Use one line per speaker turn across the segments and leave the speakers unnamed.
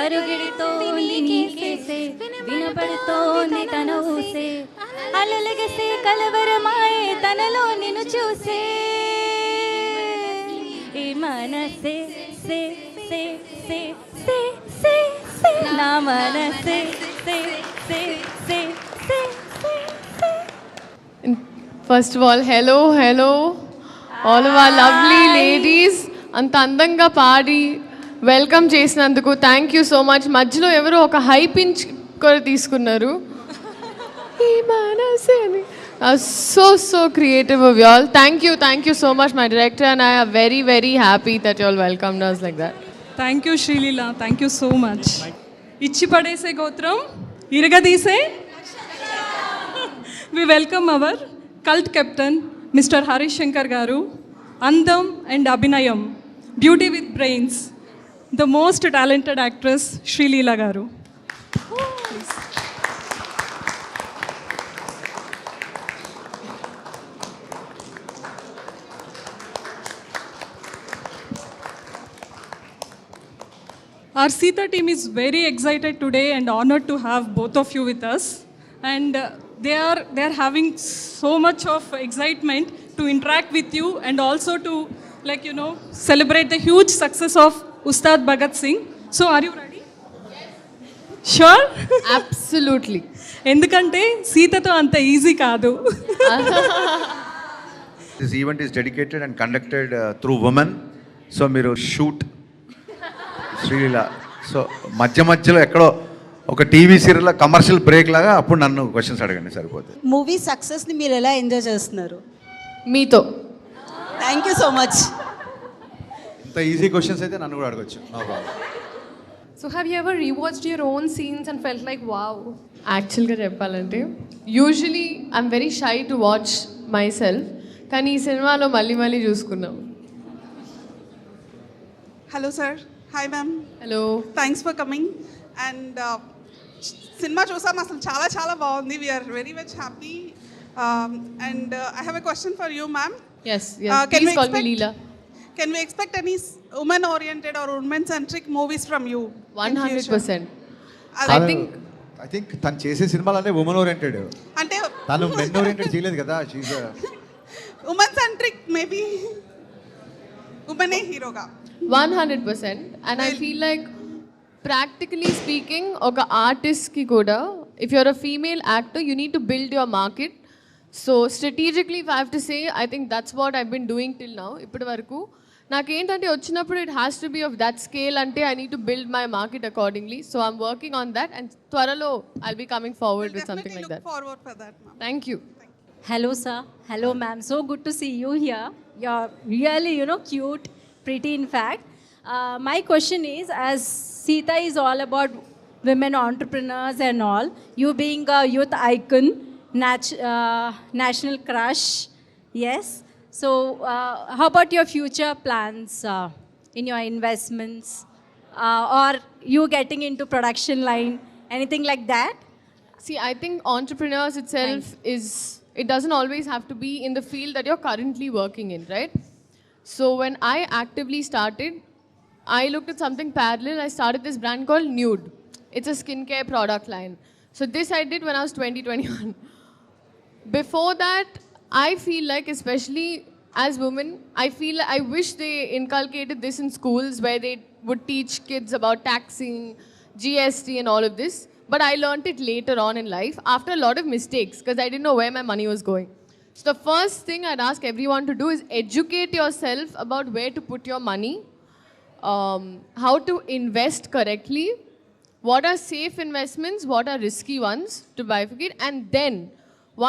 పరుగిడితో నీకేసే వినపడుతోంది తన ఊసే అలలగసే కలవరమాయే తనలో నిన్ను చూసే ఈ మనసే సే సే సే సే సే సే నా మనసే సే సే సే సే సే.
First of all hello all of our lovely ladies, అంత అందంగా పాడి వెల్కమ్ చేసినందుకు థ్యాంక్ యూ సో మచ్. మధ్యలో ఎవరో ఒక హై పించ్ కూడా తీసుకున్నారు. So creative of you all. Thank you so much my director and I are very happy that you all welcomed us like that.
Thank you Sreeleela, thank you so much. ఇచ్చి పడేసే గోత్రం ఇరగదీసే. We welcome our cult captain mister Harish Shankar garu. అందం and అభినయం, beauty with brains, the most talented actress Sreeleela garu. Our Sita team is very excited today and honored to have both of you with us. And they are having so much of excitement to interact with you and also to, like, you know, celebrate the huge success of Ustad Bhagat Singh. So are you ready? Sure?
Absolutely.
ఎందుకంటే సీతతో అంత easy కాదు.
This event is dedicated and conducted through women. So మీరు shoot Sreeleela. So మధ్యలో ఎక్కడో ఒక TV serial commercial break లాగా అప్పుడు నన్ను క్వశ్చన్స్ అడగండి సరిపోతుంది.
మూవీ సక్సెస్ని మీరు ఎలా ఎంజాయ్ చేస్తున్నారు?
మీతో.
Thank you so much.
ఇంత ఈజీ క్వశ్చన్స్ అయితే నన్ను కూడా అడగచ్చు. No problem.
So have you ever rewatched your own scenes and felt like wow?
యాక్చువల్గా చెప్పాలంటే usually I'm very shy to watch my self, కానీ ఈ సినిమాలో మళ్ళీ చూసుకున్నాం.
Hello sir. Hi ma'am.
Hello.
Thanks for coming. And cinema చూసాం, అసలు చాలా బాగుంది. We are very much happy. And I have a question for you ma'am.
Yes.
Can
Please
we
call me
expect-
Leela.
Can we expect any women oriented or women centric movies from you?
100%.
I
I think తను చేసే సినిమాలనే women oriented.
అంటే
తను men oriented చేయలేదు కదా. She's
women centric maybe women హీరోగా
100%. And I feel like practically speaking ఒక ఆర్టిస్ట్కి కూడా if you're a female actor you need to build your market. So strategically if I have to say, I think that's what I've been doing till now. ఇప్పటి వరకు నాకేంటంటే వచ్చినప్పుడు it has to be of that scale, అంటే I need to build my market accordingly. So I'm working on that and త్వరలో I'll be coming forward with something like that.
Look forward for that ma'am.
Thank you.
Hello sir, hello ma'am, so good to see you here. You're really, cute, pretty in fact. My question is, as Sita is all about women entrepreneurs and all, you being a youth icon, national crush, yes. So how about your future plans in your investments, or you getting into production line, anything like that?
See, I think entrepreneurs itself it doesn't always have to be in the field that you're currently working in, right? So when I actively started, I looked at something parallel. I started this brand called Nude. It's a skincare product line. So this I did when I was 21. Before that, I feel like, especially as women, I wish they inculcated this in schools where they would teach kids about taxing, GST and all of this. But I learned it later on in life after a lot of mistakes because I didn't know where my money was going. So the first thing I'd ask everyone to do is educate yourself about where to put your money, how to invest correctly, what are safe investments, what are risky ones to bifurcate, and then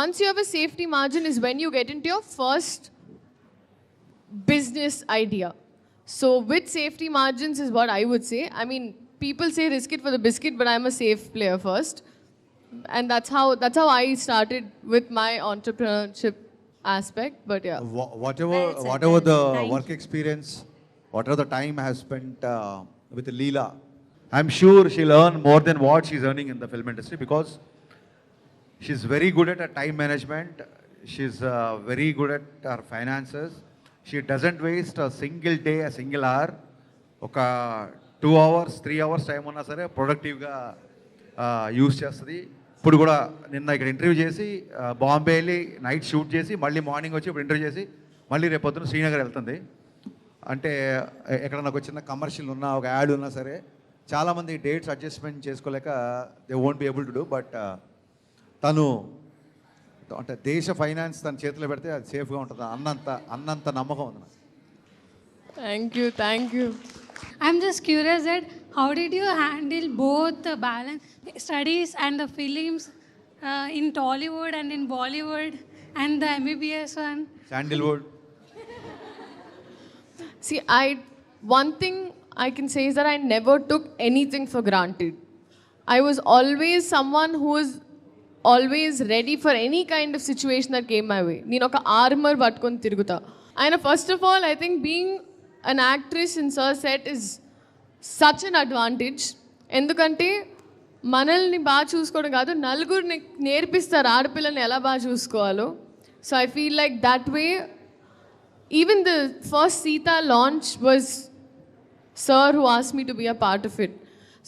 once you have a safety margin is when you get into your first business idea. So with safety margins is what I would say. I mean, people say risk it for the biscuit, but I'm a safe player first. And that's how I started with my entrepreneurship aspect. But yeah.
whatever the work experience, whatever the time has spent with Leela, I'm sure she'll earn more than what she's earning in the film industry because she's very good at her time management. She's very good at her finances. She doesn't waste a single day, a single hour. ఒక 2 hours 3 hours time ఉన్నా సరే ప్రొడక్టివ్గా use చేస్తుంది. ఇప్పుడు కూడా నిన్న ఇక్కడ interview చేసి బాంబే వెళ్ళి నైట్ షూట్ చేసి మళ్ళీ మార్నింగ్ వచ్చి ఇప్పుడు ఇంటర్వ్యూ చేసి మళ్ళీ రేపొద్దున శ్రీనగర్ వెళ్తుంది. అంటే ఎక్కడ నాకు చిన్న కమర్షియల్ ఉన్నా ఒక యాడ్ ఉన్నా సరే చాలామంది డేట్స్ అడ్జస్ట్మెంట్ చేసుకోలేక they won't be able to do. But తను అంటే దేశ ఫైనాన్స్ తన చేతిలో పెడితే అది సేఫ్గా ఉంటుంది అన్నంత నమ్మకం ఉంది నాకు.
Thank you.
I'm just curious that how did you handle both the balance studies and the films in Tollywood and in Bollywood and the MBBS one?
Sandalwood.
See, one thing I can say is that I never took anything for granted. I was always someone who was always ready for any kind of situation that came my way. నేను ఒక armour పట్టుకొని తిరుగుతా. And first of all, I think being an actress in Sir set is such an advantage. ఎందుకంటే మనల్ని బాగా చూసుకోవడం కాదు, నలుగురిని నేర్పిస్తారు ఆడపిల్లని ఎలా బాగా చూసుకోవాలో. So I feel like that way even the first Sita launch was Sir who asked me to be a part of it.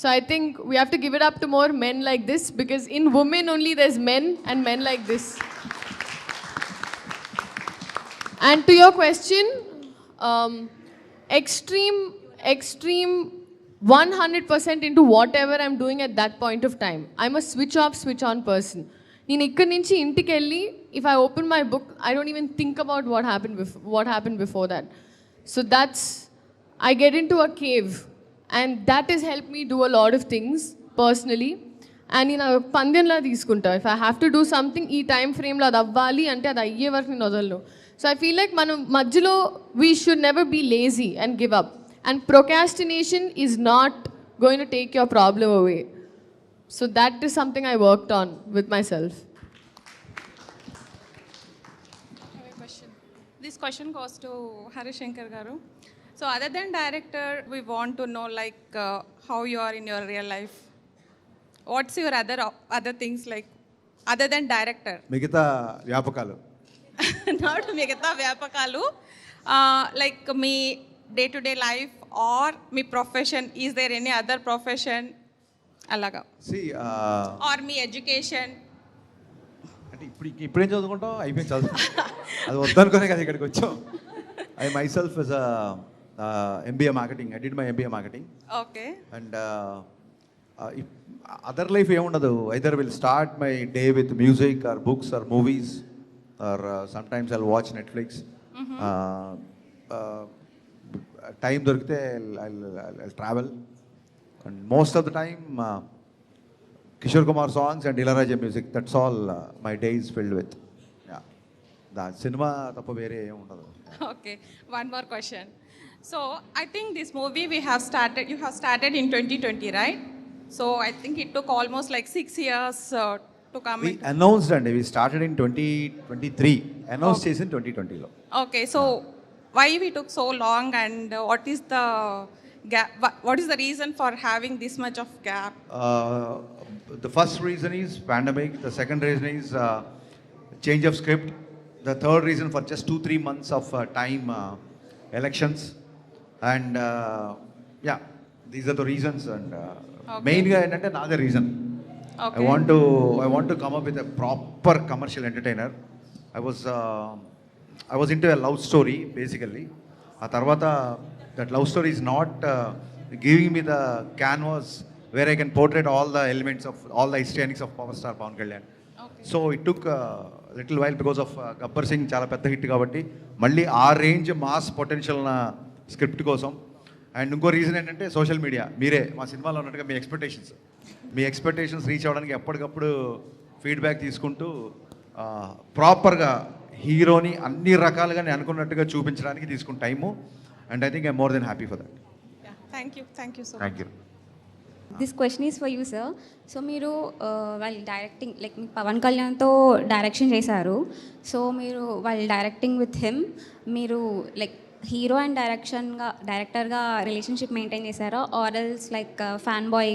So I think we have to give it up to more men like this, because in women only there's men and men like this. And to your question, extreme 100% into whatever I'm doing at that point of time. I'm a switch off, switch on person. నేను ఇక్కడి నుంచి ఇంటికి వెళ్ళి if I open my book I don't even think about what happen before that. So that's I get in to a cave and that is help me do a lot of things personally. And నేను పందెంలా తీసుకుంటా. If I have to do something ఈ time ఫ్రేమ్లో అది అవ్వాలి అంటే అది అయ్యే వరకు నేను వదలను. సో ఐ ఫీల్ లైక్ మనం మధ్యలో we should never be lazy and give up. And procrastination is not going to take your problem away. So that is something I worked on with myself.
This question goes to Harishankar Garu. So other than director, we want to know like how you are in your real life. What's your other things like other than director?
మిగతా వ్యాపకాలు.
Not మిగతా వ్యాపకాలు. Like me day-to-day life or me profession. Is there any other profession? అలాగా. Or మీ education.
అంటే ఇప్పుడేం చదువుకుంటాం, అయిపోయింది చదువు. అది వద్దనుకునే కదా ఇక్కడికి వచ్చాం. I myself is MBA marketing. I did my MBA marketing.
Okay.
And other life ఏముండదు. Either will start my day with music or books or movies or sometimes I watch Netflix. Time దొరికితే I travel. And most of the time, Kishore Kumar songs and Ilayaraja music. That's all my day is filled with. Yeah, that cinema tappa vere em undadu.
Okay, one more question. So I think this movie you have started in 2020, right? So I think it took almost like 6 years to come.
We announced and we started in 2023. Announced chesi in 2020 lo.
Okay, so why we took so long, and what is the gap? What is the reason for having this much of gap?
The first reason is pandemic. The second reason is change of script. The third reason for just 2-3 months of time, elections. And yeah, these are the reasons. And mainly ఏంటంటే నాదే reason.
Okay.
I want to come up with a proper commercial entertainer. I was into a love story basically. ఆ తర్వాత that love story is not giving me the canvas where I can portray all the elements of all the histrionics of power star Pawan Kalyan.
Okay.
So it took a little while because of Gabbar Singh చాలా పెద్ద hit కాబట్టి మళ్ళీ ఆ range mass potential నా script కోసం. And ఇంకో reason ఏంటంటే social media. మీరే మా సినిమాలో ఉన్నట్టుగా మీ ఎక్స్పెక్టేషన్స్ రీచ్ అవ్వడానికి ఎప్పటికప్పుడు ఫీడ్బ్యాక్ తీసుకుంటూ ప్రాపర్గా హీరోని అన్ని రకాలుగా నేను అనుకున్నట్టుగా చూపించడానికి తీసుకున్న time. And I think I'm more than happy for that.
Yeah, thank you so much.
Thank you.
This question is for you, sir. So మీరు వాళ్ళు డైరెక్టింగ్ లైక్ మీకు పవన్ కళ్యాణ్తో డైరెక్షన్ చేశారు. సో మీరు వాళ్ళు డైరెక్టింగ్ విత్ హిమ్ మీరు like hero and డైరెక్టర్గా relationship maintain చేశారా, or else like fan boy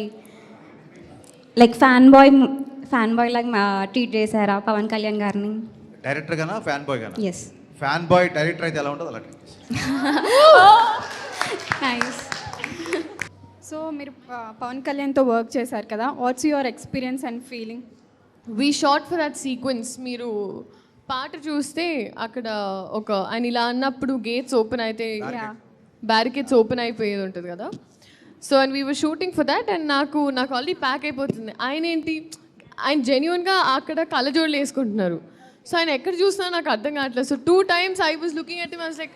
లాగా ట్రీట్ చేశారా పవన్ కళ్యాణ్ గారిని?
డైరెక్టర్ గానా ఫ్యాన్ బాయ్ గానా?
ఎస్.
ఫ్యాన్ బాయ్ డైరెక్టర్ అయితే ఎలా ఉంటుందో అలా.
నైస్.
సో మీరు పవన్ కళ్యాణ్తో వర్క్ చేశారు కదా, what's your experience and feeling?
We short for that sequence. మీరు పాట చూస్తే అక్కడ ఒక ఆయన ఇలా అన్నప్పుడు గేట్స్ ఓపెన్ అయితే బ్యారికేడ్స్ ఓపెన్ అయిపోయేది ఉంటుంది కదా. So and we were shooting for that and నాకు ఆల్రెడీ ప్యాక్ అయిపోతుంది. ఆయన జెన్యున్గా అక్కడ కళ్ళజోడులు వేసుకుంటున్నారు. సో ఆయన ఎక్కడ చూసినా నాకు అర్థం కావట్లేదు. So 2 times I was looking at him, I was like,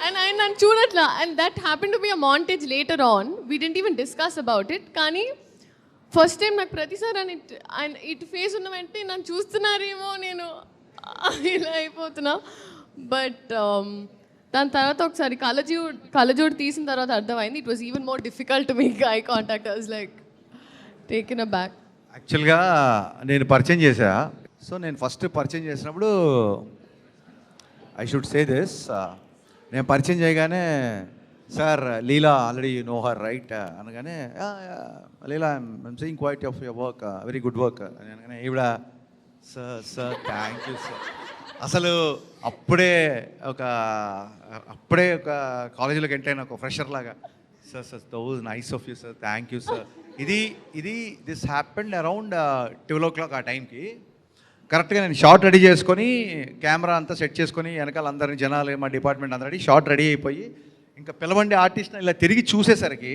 and ఆయన నన్ను చూడట్లా. And that happen to be a montage later on. We didn't even discuss about it. కానీ ఫస్ట్ టైం నాకు ప్రతిసారి ఆయన ఇటు ఫేస్ ఉన్న వెంటనే నన్ను చూస్తున్నారేమో, నేను ఇలా అయిపోతున్నా. బట్ దాని తర్వాత ఒకసారి కళ్ళజోడు తీసిన తర్వాత అర్థమైంది it was even more difficult to make eye contact. I was like taken a back.
యాక్చువల్గా నేను పరిచయం చేశా. సో నేను ఫస్ట్ పరిచయం చేసినప్పుడు ఐ షుడ్ సే దిస్, నేను పరిచయం చేయగానే sir Leela already you know her right అనగానే Leela I'm seeing quite of your work, very good work అని అనగానే ఈవిడ సార్ థ్యాంక్ యూ సార్. అసలు అప్పుడే ఒక కాలేజీలోకి ఎంటర్ అయిన ఒక ఫ్రెషర్ లాగా sir those nice of you sir, thank you sir. This happened around 12 o'clock ఆ టైంకి. కరెక్ట్గా నేను షార్ట్ రెడీ చేసుకొని కెమెరా అంతా సెట్ చేసుకొని వెనకాల అందరిని జనాలు మా డిపార్ట్మెంట్ అందరూ షార్ట్ రెడీ అయిపోయి ఇంకా పిలవండి ఆర్టిస్ట్ ఇలా తిరిగి చూసేసరికి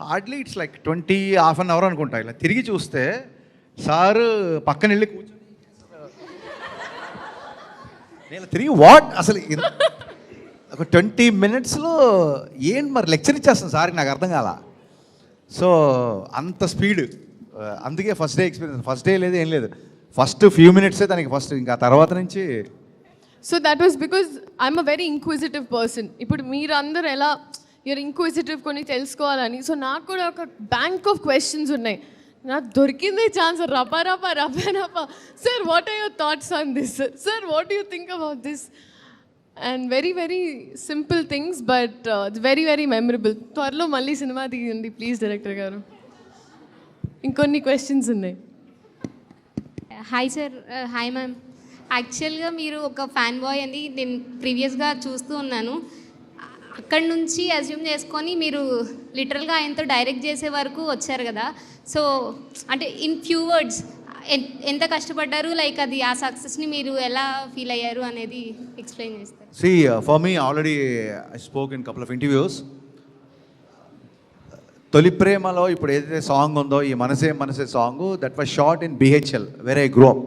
hardly it's like 20-half an hour అనుకుంటా. ఇలా తిరిగి చూస్తే సారు పక్కన వెళ్ళి కూర్చొని నేను తిరిగి అసలు ఒక 20 minutesలో ఏంటి మరి లెక్చర్ ఇచ్చేస్తాను సార్కి, నాకు అర్థం కాల. సో అంత స్పీడ్. అందుకే first day experience, first day లేదు ఏం లేదు, ఫస్ట్ ఫ్యూ మినిట్సే దానికి ఫస్ట్, ఇంకా తర్వాత నుంచి.
So that was because I'm a very inquisitive person. ఇప్పుడు మీరు అందరూ ఎలా యూర్ ఇంక్విజిటివ్ కొన్ని తెలుసుకోవాలని, సో నాకు కూడా ఒక బ్యాంక్ ఆఫ్ క్వశ్చన్స్ ఉన్నాయి. నాకు దొరికిందే ఛాన్స్, రపా sir what are your thoughts on this, sir what you think about this, and very very simple things but it's very very memorable. త్వరలో మళ్ళీ సినిమా తీయండి ప్లీజ్ డైరెక్టర్ గారు. ఇంకొన్ని క్వశ్చన్స్ ఉన్నాయి.
Hi sir. Hi ma'am. యాక్చువల్గా మీరు ఒక fan boy అని నేను ప్రీవియస్గా చూస్తూ ఉన్నాను. అక్కడి నుంచి అజ్యూమ్ చేసుకొని మీరు లిటరల్గా ఆయనతో డైరెక్ట్ చేసే వరకు వచ్చారు కదా. సో అంటే ఇన్ ఫ్యూ వర్డ్స్ ఎంత కష్టపడ్డారు, లైక్ అది ఆ సక్సెస్ని మీరు ఎలా ఫీల్ అయ్యారు అనేది ఎక్స్ప్లెయిన్ చేస్తారు.
See, for me, already I spoke in couple of interviews. తొలి ప్రేమలో ఇప్పుడు ఏదైతే సాంగ్ ఉందో, ఈ మనసే song, that was shot in BHL where I grow up.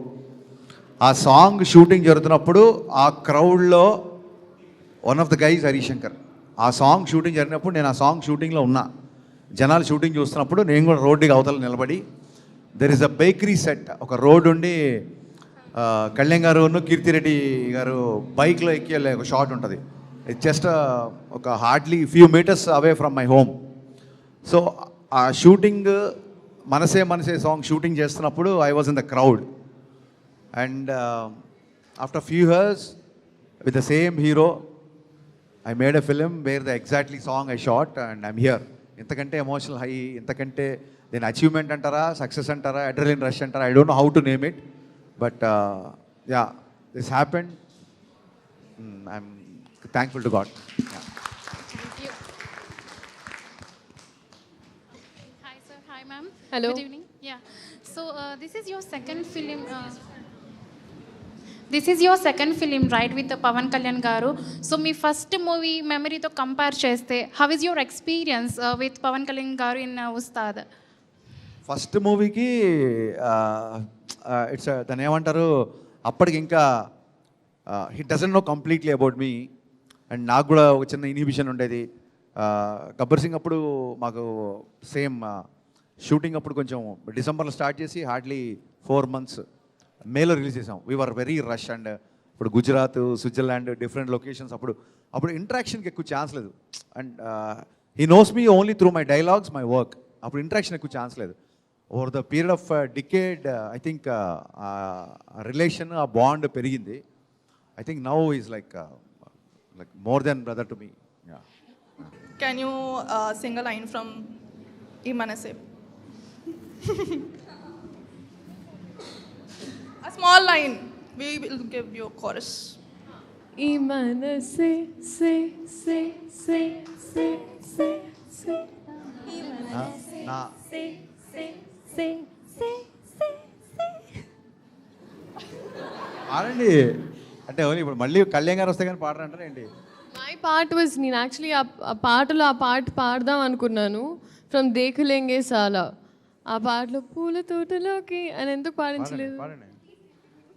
ఆ సాంగ్ షూటింగ్ జరుగుతున్నప్పుడు ఆ క్రౌడ్లో one of the guys Harishankar. ఆ సాంగ్ షూటింగ్ జరిగినప్పుడు నేను ఆ సాంగ్ షూటింగ్లో ఉన్నా. జనాలు షూటింగ్ చూస్తున్నప్పుడు నేను కూడా రోడ్డుకి అవతల నిలబడి, there is a bakery set, ఒక రోడ్ ఉండి కళ్యాణ్ గారు కీర్తిరెడ్డి గారు బైక్లో ఎక్కి వెళ్ళే ఒక షాట్ ఉంటుంది. ఇట్స్ జస్ట్ ఒక hardly few meters away from my home. So ఆ షూటింగ్ మనసే సాంగ్ షూటింగ్ చేస్తున్నప్పుడు I was in the crowd. And after few years with the same hero I made a film where the exactly song I shot and I'm here. ఇంతకంటే emotional high, ఇంతకంటే దీని achievement అంటారా, success అంటారా, adrenaline rush అంటారా, I don't know how to name it. But yeah, this happened. I'm thankful to God.
Hi sir, hi ma'am.
Hello.
Good evening. Yeah. So this is your second film. This is your second film, right, with Pavan Kalyan garu. So మీ first movie మెమరీతో compare చేస్తే how is your experience with Pavan Kalyan garu in Ustaad?
First మూవీకి it's దాన్ని ఏమంటారు, అప్పటికి ఇంకా he doesn't know completely about me. And నాకు కూడా ఒక చిన్న ఇన్హిబిషన్ ఉండేది. గబ్బర్ సింగ్ అప్పుడు మాకు సేమ్ షూటింగ్ అప్పుడు కొంచెం డిసెంబర్లో స్టార్ట్ చేసి హార్డ్లీ 4 months మేలో రిలీజ్ చేసాం. We are very rush. అండ్ ఇప్పుడు గుజరాత్, స్విట్జర్లాండ్, డిఫరెంట్ లొకేషన్స్. అప్పుడు ఇంటరాక్షన్కి ఎక్కువ ఛాన్స్ లేదు. And he knows me only through my dialogues, my work. అప్పుడు ఇంటరాక్షన్ ఎక్కువ ఛాన్స్ లేదు. Over the period of decade I think relation, ఆ బాండ్ పెరిగింది. I think now is like more than brother to me.
Can you sing a line from Ee Manase? A small line. We will give you a chorus.
Ee Manase, say.
నా పాడండి అంటే only ఇప్పుడు మళ్ళీ కళ్యాణ్ గారు వస్తే కానీ పాడరంటారా ఏంటి?
My part was నేను యాక్చువల్లీ ఆ పాటలో ఆ పాట పాడదాం అనుకున్నాను ఫ్రమ్ దేఖలేంగే సాలా. ఆ పాటలో పూల తోటలోకి అని ఎందుకు పాడించలేదు?
పాడండి.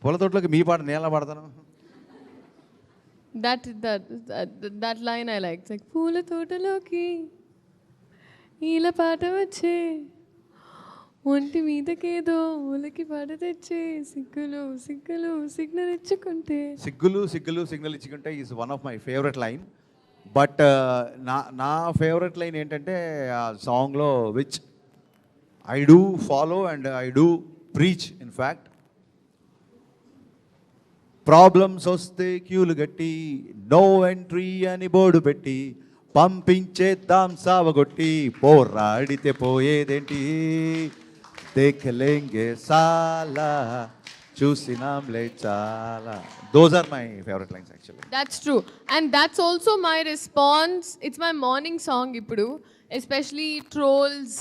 పూల తోటలోకి మీ పాట నేను ఎలా పాడతాను?
That line I like. Like పూల తోటలోకి ఈల పాట వచ్చే ఒంటి మీదకేదో ఒలకి పాట తెచ్చే సిగ్గులు సిగ్గులు సిగ్నల్ ఇచ్చుకుంటే.
సిగ్గులు సిగ్గులు సిగ్నల్ ఇచ్చుకుంటే is one of my favourite line. But నా ఫేవరెట్ లైన్ ఏంటంటే ఆ సాంగ్లో which I do follow and I do preach. In fact problems వస్తే క్యూలు గట్టి నో ఎంట్రీ అని బోర్డు పెట్టి పంపించేద్దాం సావగొట్టి పోరాడితే పోయేదేంటి దేఖలేంగే సాలా చూసినాంలే చాలా. Those are my favourite lines actually.
That's true. And that's also my response. It's my morning song ఇప్పుడు. Especially trolls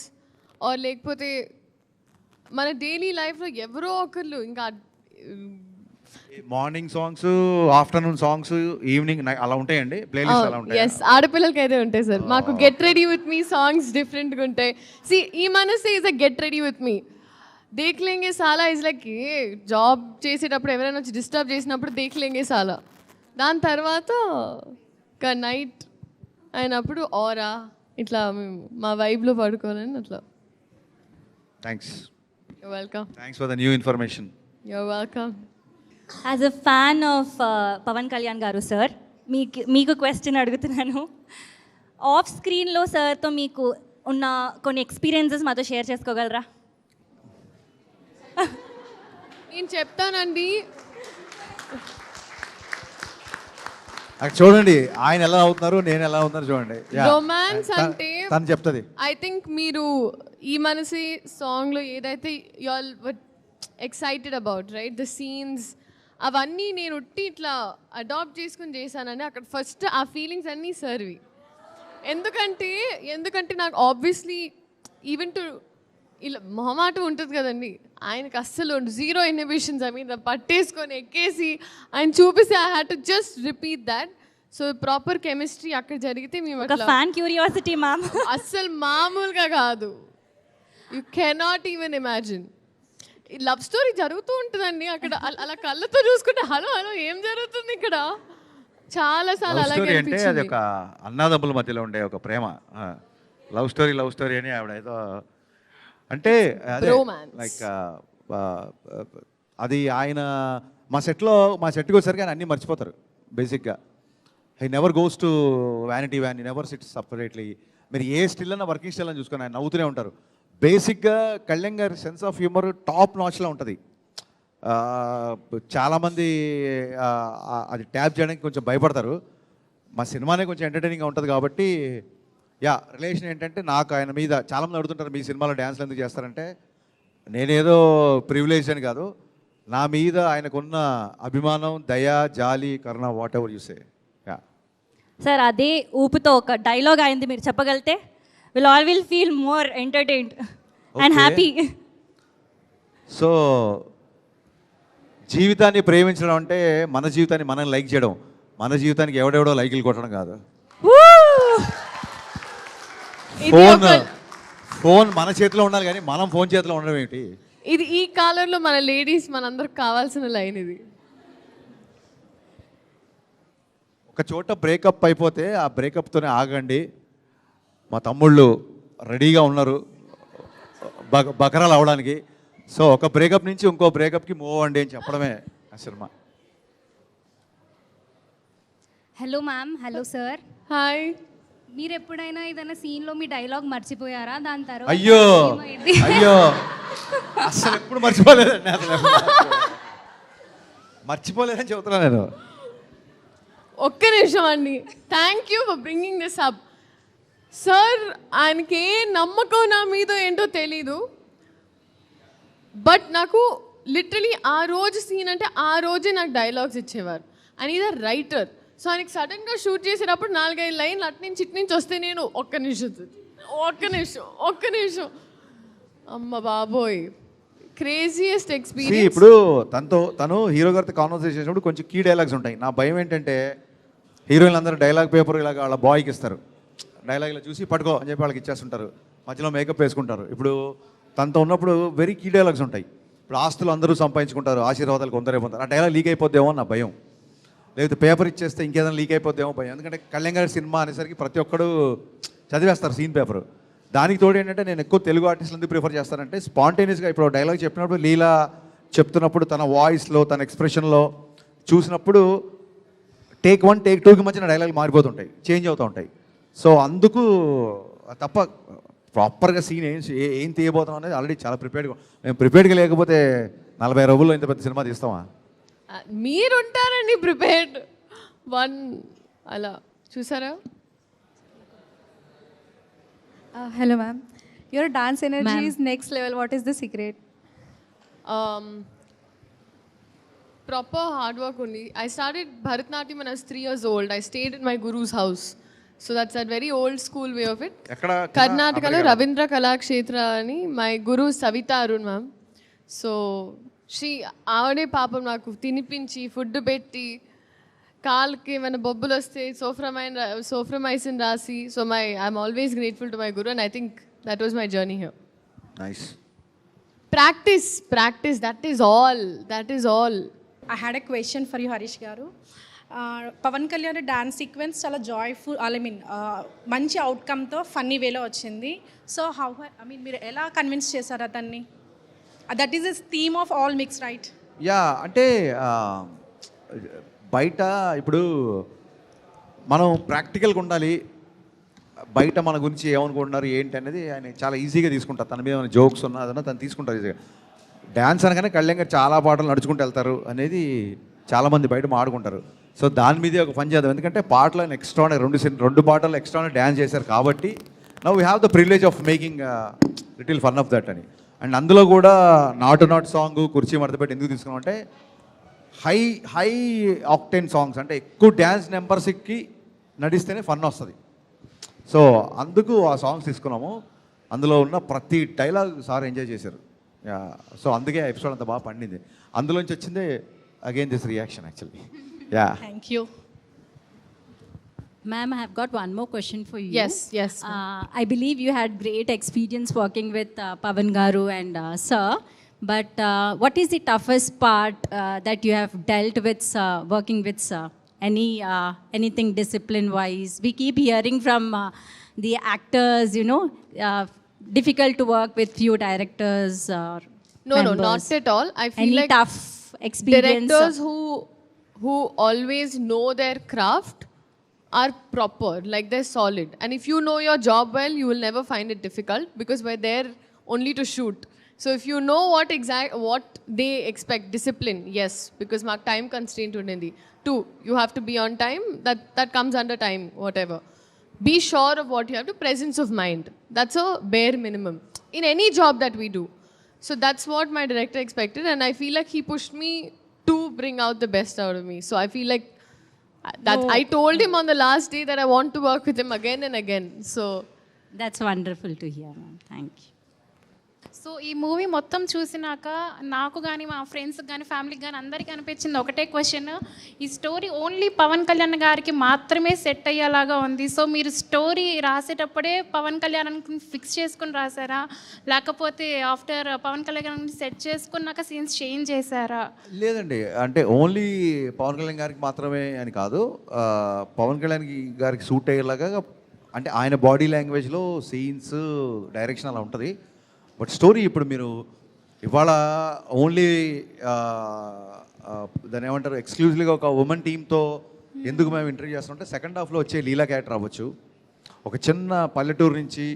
or లేకపోతే మన డైలీ లైఫ్లో ఎవరో ఒకళ్ళు ఇంకా
morning songs, afternoon songs, evening అలా ఉంటాయండి ప్లేలిస్ట్ అలా ఉంటాయి.
ఎస్, ఆడపిల్లలకి అయితే ఉంటాయి సార్. మాకు get ready with me songs డిఫరెంట్గా ఉంటాయి. సి ఈ మనసే is a get ready with me. దేఖ్లేంగే సాలా ఇస్ లైక్ జాబ్ చేసేటప్పుడు ఎవరైనా వచ్చి డిస్టర్బ్ చేసినప్పుడు దేఖ్లేంగే సాలా. దాని తర్వాత ఒక నైట్ అయినప్పుడు ఆరా ఇట్లా మేము మా వైబ్లో పడుకోవాలని అట్లా.
Thanks.
You're welcome.
Thanks for the new information.
You're welcome.
As a fan of Pavan Kalyan garu sir, మీకు క్వశ్చన్ అడుగుతున్నాను. ఆఫ్ స్క్రీన్లో సార్తో మీకు ఉన్న కొన్ని ఎక్స్పీరియన్సెస్ మాతో షేర్ చేసుకోగలరా?
నేను చెప్తానండి.
చూడండి ఆయన ఎలా అవుతున్నారు, నేను ఎలా అవుతున్నారు చూడండి.
రొమాన్స్ అంటే
తను చెప్తుంది.
ఐ థింక్ మీరు ఈ మనసి సాంగ్లో ఏదైతే you all were excited about right the scenes అవన్నీ నేను ఉట్టి ఇట్లా అడాప్ట్ చేసుకుని చేశానని అక్కడ ఫస్ట్ ఆ ఫీలింగ్స్ అన్నీ సర్వి. ఎందుకంటే నాకు ఆబ్వియస్లీ ఈవెన్ టు ఇలా మొహమాట ఉంటుంది కదండి, ఆయనకు అస్సలు జీరో ఇన్హిబిషన్స్. ఐ మీన్ పట్టేసుకొని ఎక్కేసి ఆయన చూపిస్తే I had to just repeat that. So proper chemistry అక్కడ జరిగితే మేము
ఫ్యాన్ క్యూరియాసిటీ మ్యామ్
అస్సలు మామూలుగా కాదు. You cannot even imagine. Love story జరుగుతూ ఉంటుందండి అక్కడ. అలా కళ్ళతో చూసుకుంటే హలో హలో ఏం జరుగుతుంది ఇక్కడ చాలాసార్లు అలాగే
అంటే అది ఒక అన్నదమ్ముల మధ్యలో ఉండే ఒక ప్రేమ. లవ్ స్టోరీ అని ఆవిడ ఏదో అంటే లైక్ అది ఆయన మా సెట్కి వచ్చేసరికి ఆయన అన్నీ మర్చిపోతారు బేసిక్గా. He never goes to vanity van, he never sits separately. మీరు ఏ స్టిల్ అన్న వర్కింగ్ స్టిల్ అని చూసుకొని ఆయన నవ్వుతూనే ఉంటారు. బేసిక్గా కళ్యాణ్ గారి సెన్స్ ఆఫ్ హ్యూమర్ టాప్ నాచ్లో ఉంటుంది. చాలామంది అది ట్యాప్ చేయడానికి కొంచెం భయపడతారు. మా సినిమానే కొంచెం ఎంటర్టైనింగ్గా ఉంటుంది కాబట్టి రిలేషన్ ఏంటంటే నాకు ఆయన మీద చాలామంది అడుగుతుంటారు మీ సినిమాలో డ్యాన్స్లు ఎందుకు చేస్తారంటే నేనేదో ప్రివిలేజ్ అని కాదు, నా మీద ఆయనకున్న అభిమానం, దయ, జాలి, కరుణ, whatever you say.
Sir అదే ఊపుతో ఒక డైలాగ్ అయింది మీరు చెప్పగలితే will all will feel more entertained and happy.
So జీవితాన్ని ప్రేమించడం అంటే మన జీవితాన్ని మనం లైక్ చేయడం, మన జీవితానికి ఎవడెవడో లైకులు కొట్టడం కాదు. ఫోన్ మన చేతిలో ఉండాలి కానీ మనం ఫోన్ చేతిలో ఉండడం ఏంటి?
ఇది ఈ కాలంలో మన లేడీస్ మనందరికి కావాల్సిన లైన్ ఇది.
ఒక చోట బ్రేకప్ అయిపోతే ఆ బ్రేకప్తోనే ఆగండి, మా తమ్ముళ్ళు రెడీగా ఉన్నారు బకరాలు అవడానికి. సో ఒక బ్రేకప్ నుంచి ఇంకో బ్రేకప్కి మూవ్ అవ్వండి అని చెప్పడమే ఆ cinema.
Hello ma'am. Hello sir.
Hi.
మీరు ఎప్పుడైనా ఏదైనా సీన్లో మీ డైలాగ్ మర్చిపోయారా? దాని తర్వాత
అయ్యో అసలు ఎప్పుడు మర్చిపోలేదండి, అసలు మర్చిపోలేదని చెబుతున్నా నేను.
ఒక్క నిమిషం అండి. Thank you for bringing this up. Sir ఆయనకి ఏ నమ్మకం నా మీద ఏంటో తెలీదు, బట్ నాకు లిటరలీ ఆ రోజు సీన్ అంటే ఆ రోజే నాకు డైలాగ్స్ ఇచ్చేవారు. And is a writer. So ఆయనకి సడన్గా షూట్ చేసేటప్పుడు 4-5 లైన్లు అటు నుంచి వస్తే నేను ఒక్క నిమిషం ఒక్క నిమిషం అమ్మ బాబోయ్, క్రేజియస్ట్
See,
ఎక్స్పీరియన్స్.
ఇప్పుడు తను హీరో గారితో కాన్వర్సేషన్ చేసినప్పుడు కొంచెం కీ డైలాగ్స్ ఉంటాయి. నా భయం ఏంటంటే హీరోయిన్లు అందరూ డైలాగ్ పేపర్ ఇలాగ వాళ్ళ బాయ్కి ఇస్తారు, డైలాగ్ ఇలా చూసి పట్టుకో అని చెప్పి వాళ్ళకి ఇచ్చేస్తుంటారు, మధ్యలో మేకప్ వేసుకుంటారు. ఇప్పుడు తనతో ఉన్నప్పుడు వెరీ కీ డైలాగ్స్ ఉంటాయి. ఇప్పుడు ఆస్తులు అందరూ సంపాదించుకుంటారు, ఆశీర్వాదాలు కొందరే పొందారు. ఆ డైలాగ్ లీక్ అయిపోద్దేమో నా భయం, లేకపోతే పేపర్ ఇచ్చేస్తే ఇంకేదైనా లీక్ అయిపోద్దేమో భయం. ఎందుకంటే కళ్యాణ్ గారి సినిమా అనేసరికి ప్రతి ఒక్కడు చదివేస్తారు సీన్ పేపర్. దానికి తోడు ఏంటంటే నేను ఎక్కువ తెలుగు ఆర్టిస్టులు ఎందుకు ప్రిఫర్ చేస్తానంటే స్పాంటేనియస్గా ఇప్పుడు డైలాగ్ చెప్పినప్పుడు లీలా చెప్తున్నప్పుడు తన వాయిస్లో తన ఎక్స్ప్రెషన్లో చూసినప్పుడు టేక్ 1 టేక్ 2కి మధ్యన డైలాగులు మారిపోతుంటాయి, చేంజ్ అవుతూ ఉంటాయి. సో అందుకు తప్ప ప్రాపర్గా సీన్ ఏం తీయబోతాం అనేది ఆల్రెడీ చాలా ప్రిపేర్డ్గా. మేము ప్రిపేర్డ్గా లేకపోతే 40 రోజుల్లో ఇంత పెద్ద సినిమా తీస్తామా?
మీరుంటారండి ప్రిపేర్డ్ వన్ అలా చూసారా?
Hello, ma'am. Your dance energy is next level. What is the secret?
Proper hard work only. I started Bharatanatyam when I was 3 years old. I stayed in my guru's house. So that's a very old school way of it. Karnataka Ravindra Kalakshetra ani my guru Savita Arun ma'am. So she avade papam naku tinipinchi food petti కాల్కి ఏమైనా బొబ్బులు వస్తే Soframycin రాసి. So I'm always grateful to my guru and I think that was my journey here.
Nice.
Practice that is all.
I had a question for you, Harish garu. Pavan Kalyan dance sequence చాలా joyful, మంచి అవుట్కమ్తో funny వేలో వచ్చింది. So మీరు ఎలా convince చేశారు అతన్ని? That is the theme of all mix, right?
Yeah, అంటే బయట ఇప్పుడు మనం ప్రాక్టికల్గా ఉండాలి. బయట మన గురించి ఏమనుకుంటున్నారు ఏంటి అనేది ఆయన చాలా ఈజీగా తీసుకుంటారు. తన మీద జోక్స్ ఉన్నా అదన్నా తను తీసుకుంటారు ఈజీగా. డ్యాన్స్ అనగానే కళ్యాణ్ గారు చాలా పాటలు నడుచుకుంటూ వెళ్తారు అనేది చాలామంది బయట మాడుకుంటారు. సో దాని మీదే ఒక పని చేద్దాం. ఎందుకంటే పాటలు ఎక్స్ట్రా 2 పాటలు ఎక్స్ట్రా డ్యాన్స్ చేశారు కాబట్టి now we have the privilege of making little fun of that అని. అండ్ అందులో కూడా నాట్ సాంగ్ కుర్చీ మడతపెట్టి ఎందుకు తీసుకున్నాం అంటే హై ఆక్టేన్ సాంగ్స్, అంటే ఎక్కువ డ్యాన్స్ నెంబర్స్కి నడిస్తేనే ఫన్ వస్తుంది. సో అందుకు ఆ సాంగ్స్ తీసుకున్నాము. అందులో ఉన్న ప్రతి డైలాగ్ సార్ ఎంజాయ్ చేశారు. సో అందుకే ఎపిసోడ్ అంత బాగా పండింది. అందులోంచి వచ్చిందే again this reaction actually. Yeah,
thank you.
Ma'am, I have got one more question for you.
Yes.
I believe you had great experience working with Pavan Garu and Sir. But what is the toughest part that you have dealt with working with Sir? Anything discipline-wise? We keep hearing from the actors, difficult to work with few directors or
No,
members.
not at all. I feel
Any
like
tough experience?
Directors who always know their craft are proper, like they're solid. And if you know your job well, you will never find it difficult because we're there only to shoot. So if you know what they expect, discipline, yes, because mark time constraint undi. 2, you have to be on time. That comes under time, whatever. Be sure of what you have to. Presence of mind. That's a bare minimum in any job that we do. So that's what my director expected, and I feel like he pushed me to bring out the best out of me. So I feel like that I told him on the last day that I want to work with him again and again. So
that's wonderful to hear, ma'am. Thank you.
So ఈ movie మొత్తం చూసినాక నాకు కానీ మా ఫ్రెండ్స్కి కానీ ఫ్యామిలీకి కానీ అందరికీ అనిపించింది ఒకటే క్వశ్చన్, ఈ స్టోరీ ఓన్లీ పవన్ కళ్యాణ్ గారికి మాత్రమే సెట్ అయ్యేలాగా ఉంది. సో మీరు స్టోరీ రాసేటప్పుడే పవన్ కళ్యాణ్ ఫిక్స్ చేసుకుని రాసారా, లేకపోతే ఆఫ్టర్ పవన్ కళ్యాణ్ సెట్ చేసుకున్నాక సీన్స్ చేంజ్ చేశారా?
లేదండి, అంటే ఓన్లీ పవన్ కళ్యాణ్ గారికి మాత్రమే అని కాదు, పవన్ కళ్యాణ్ గారికి సూట్ అయ్యేలాగా అంటే ఆయన బాడీ లాంగ్వేజ్లో సీన్స్ డైరెక్షన్ అలా ఉంటుంది. బట్ స్టోరీ ఇప్పుడు మీరు ఇవాళ ఓన్లీ దాన్ని ఏమంటారు ఎక్స్క్లూజివ్గా ఒక ఉమెన్ టీంతో ఎందుకు మేము ఇంటర్వ్యూ చేస్తామంటే సెకండ్ హాఫ్లో వచ్చే లీలా క్యారెక్టర్ అవ్వచ్చు. ఒక చిన్న పల్లెటూరు నుంచి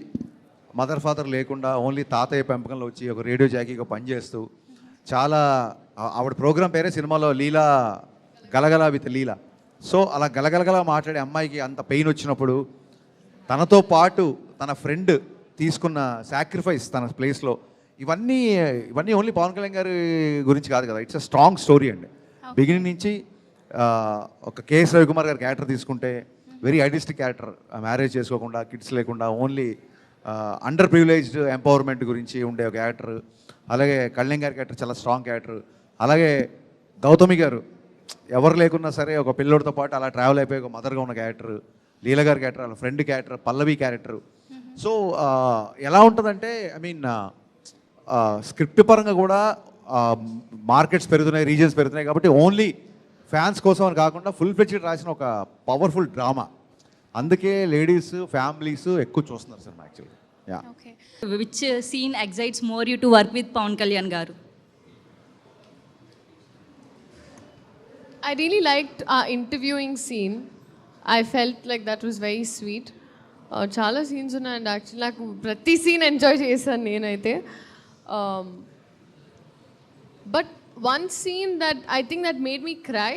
మదర్ ఫాదర్ లేకుండా ఓన్లీ తాతయ్య పెంపకంలో వచ్చి ఒక రేడియో జాకీగా పనిచేస్తూ చాలా ఆవిడ ప్రోగ్రామ్ పేరే సినిమాలో లీలా గలగల విత్ లీలా. సో అలా గలగలగలా మాట్లాడే అమ్మాయికి అంత పెయిన్ వచ్చినప్పుడు తనతో పాటు తన ఫ్రెండ్ తీసుకున్న సాక్రిఫైస్ తన ప్లేస్లో ఇవన్నీ ఓన్లీ పవన్ కళ్యాణ్ గారి గురించి కాదు కదా, ఇట్స్ అ స్ట్రాంగ్ స్టోరీ అండి. బిగినింగ్ నుంచి ఒక కేఎస్ రవికుమార్ గారి క్యారెక్టర్ తీసుకుంటే వెరీ ఐడిస్టిక్ క్యారెక్టర్, మ్యారేజ్ చేసుకోకుండా కిడ్స్ లేకుండా ఓన్లీ అండర్ ప్రివిలేజ్డ్ ఎంపవర్మెంట్ గురించి ఉండే ఒక క్యారెక్టర్. అలాగే కళ్యాణ్ గారి క్యారెక్టర్ చాలా స్ట్రాంగ్ క్యారెక్టర్. అలాగే గౌతమి గారు ఎవరు లేకున్నా సరే ఒక పిల్లోడితో పాటు అలా ట్రావెల్ అయిపోయి ఒక మదర్గా ఉన్న క్యారెక్టర్. లీల గారి క్యారెక్టర్, వాళ్ళ ఫ్రెండ్ క్యారెక్టర్, పల్లవి క్యారెక్టర్. సో ఎలా ఉంటుందంటే ఐ మీన్ స్క్రిప్ట్ పరంగా కూడా మార్కెట్స్ పెరుగుతున్నాయి, రీజన్స్ పెరుగుతున్నాయి కాబట్టి ఓన్లీ ఫ్యాన్స్ కోసం అని కాకుండా ఫుల్ ఫ్లెడ్జ్డ్ రాసిన ఒక పవర్ఫుల్ డ్రామా. అందుకే లేడీస్ ఫ్యామిలీస్ ఎక్కువ చూస్తున్నారు సినిమా actually. Yeah.
Which scene excites more you to work with Pavan Kalyan garu?
I really liked our interviewing scene. I felt like that was very sweet. Chala scenes ఉన్నాయండి actually. నాకు ప్రతి scene enjoy చేశాను నేనైతే. But one scene that I think that made me cry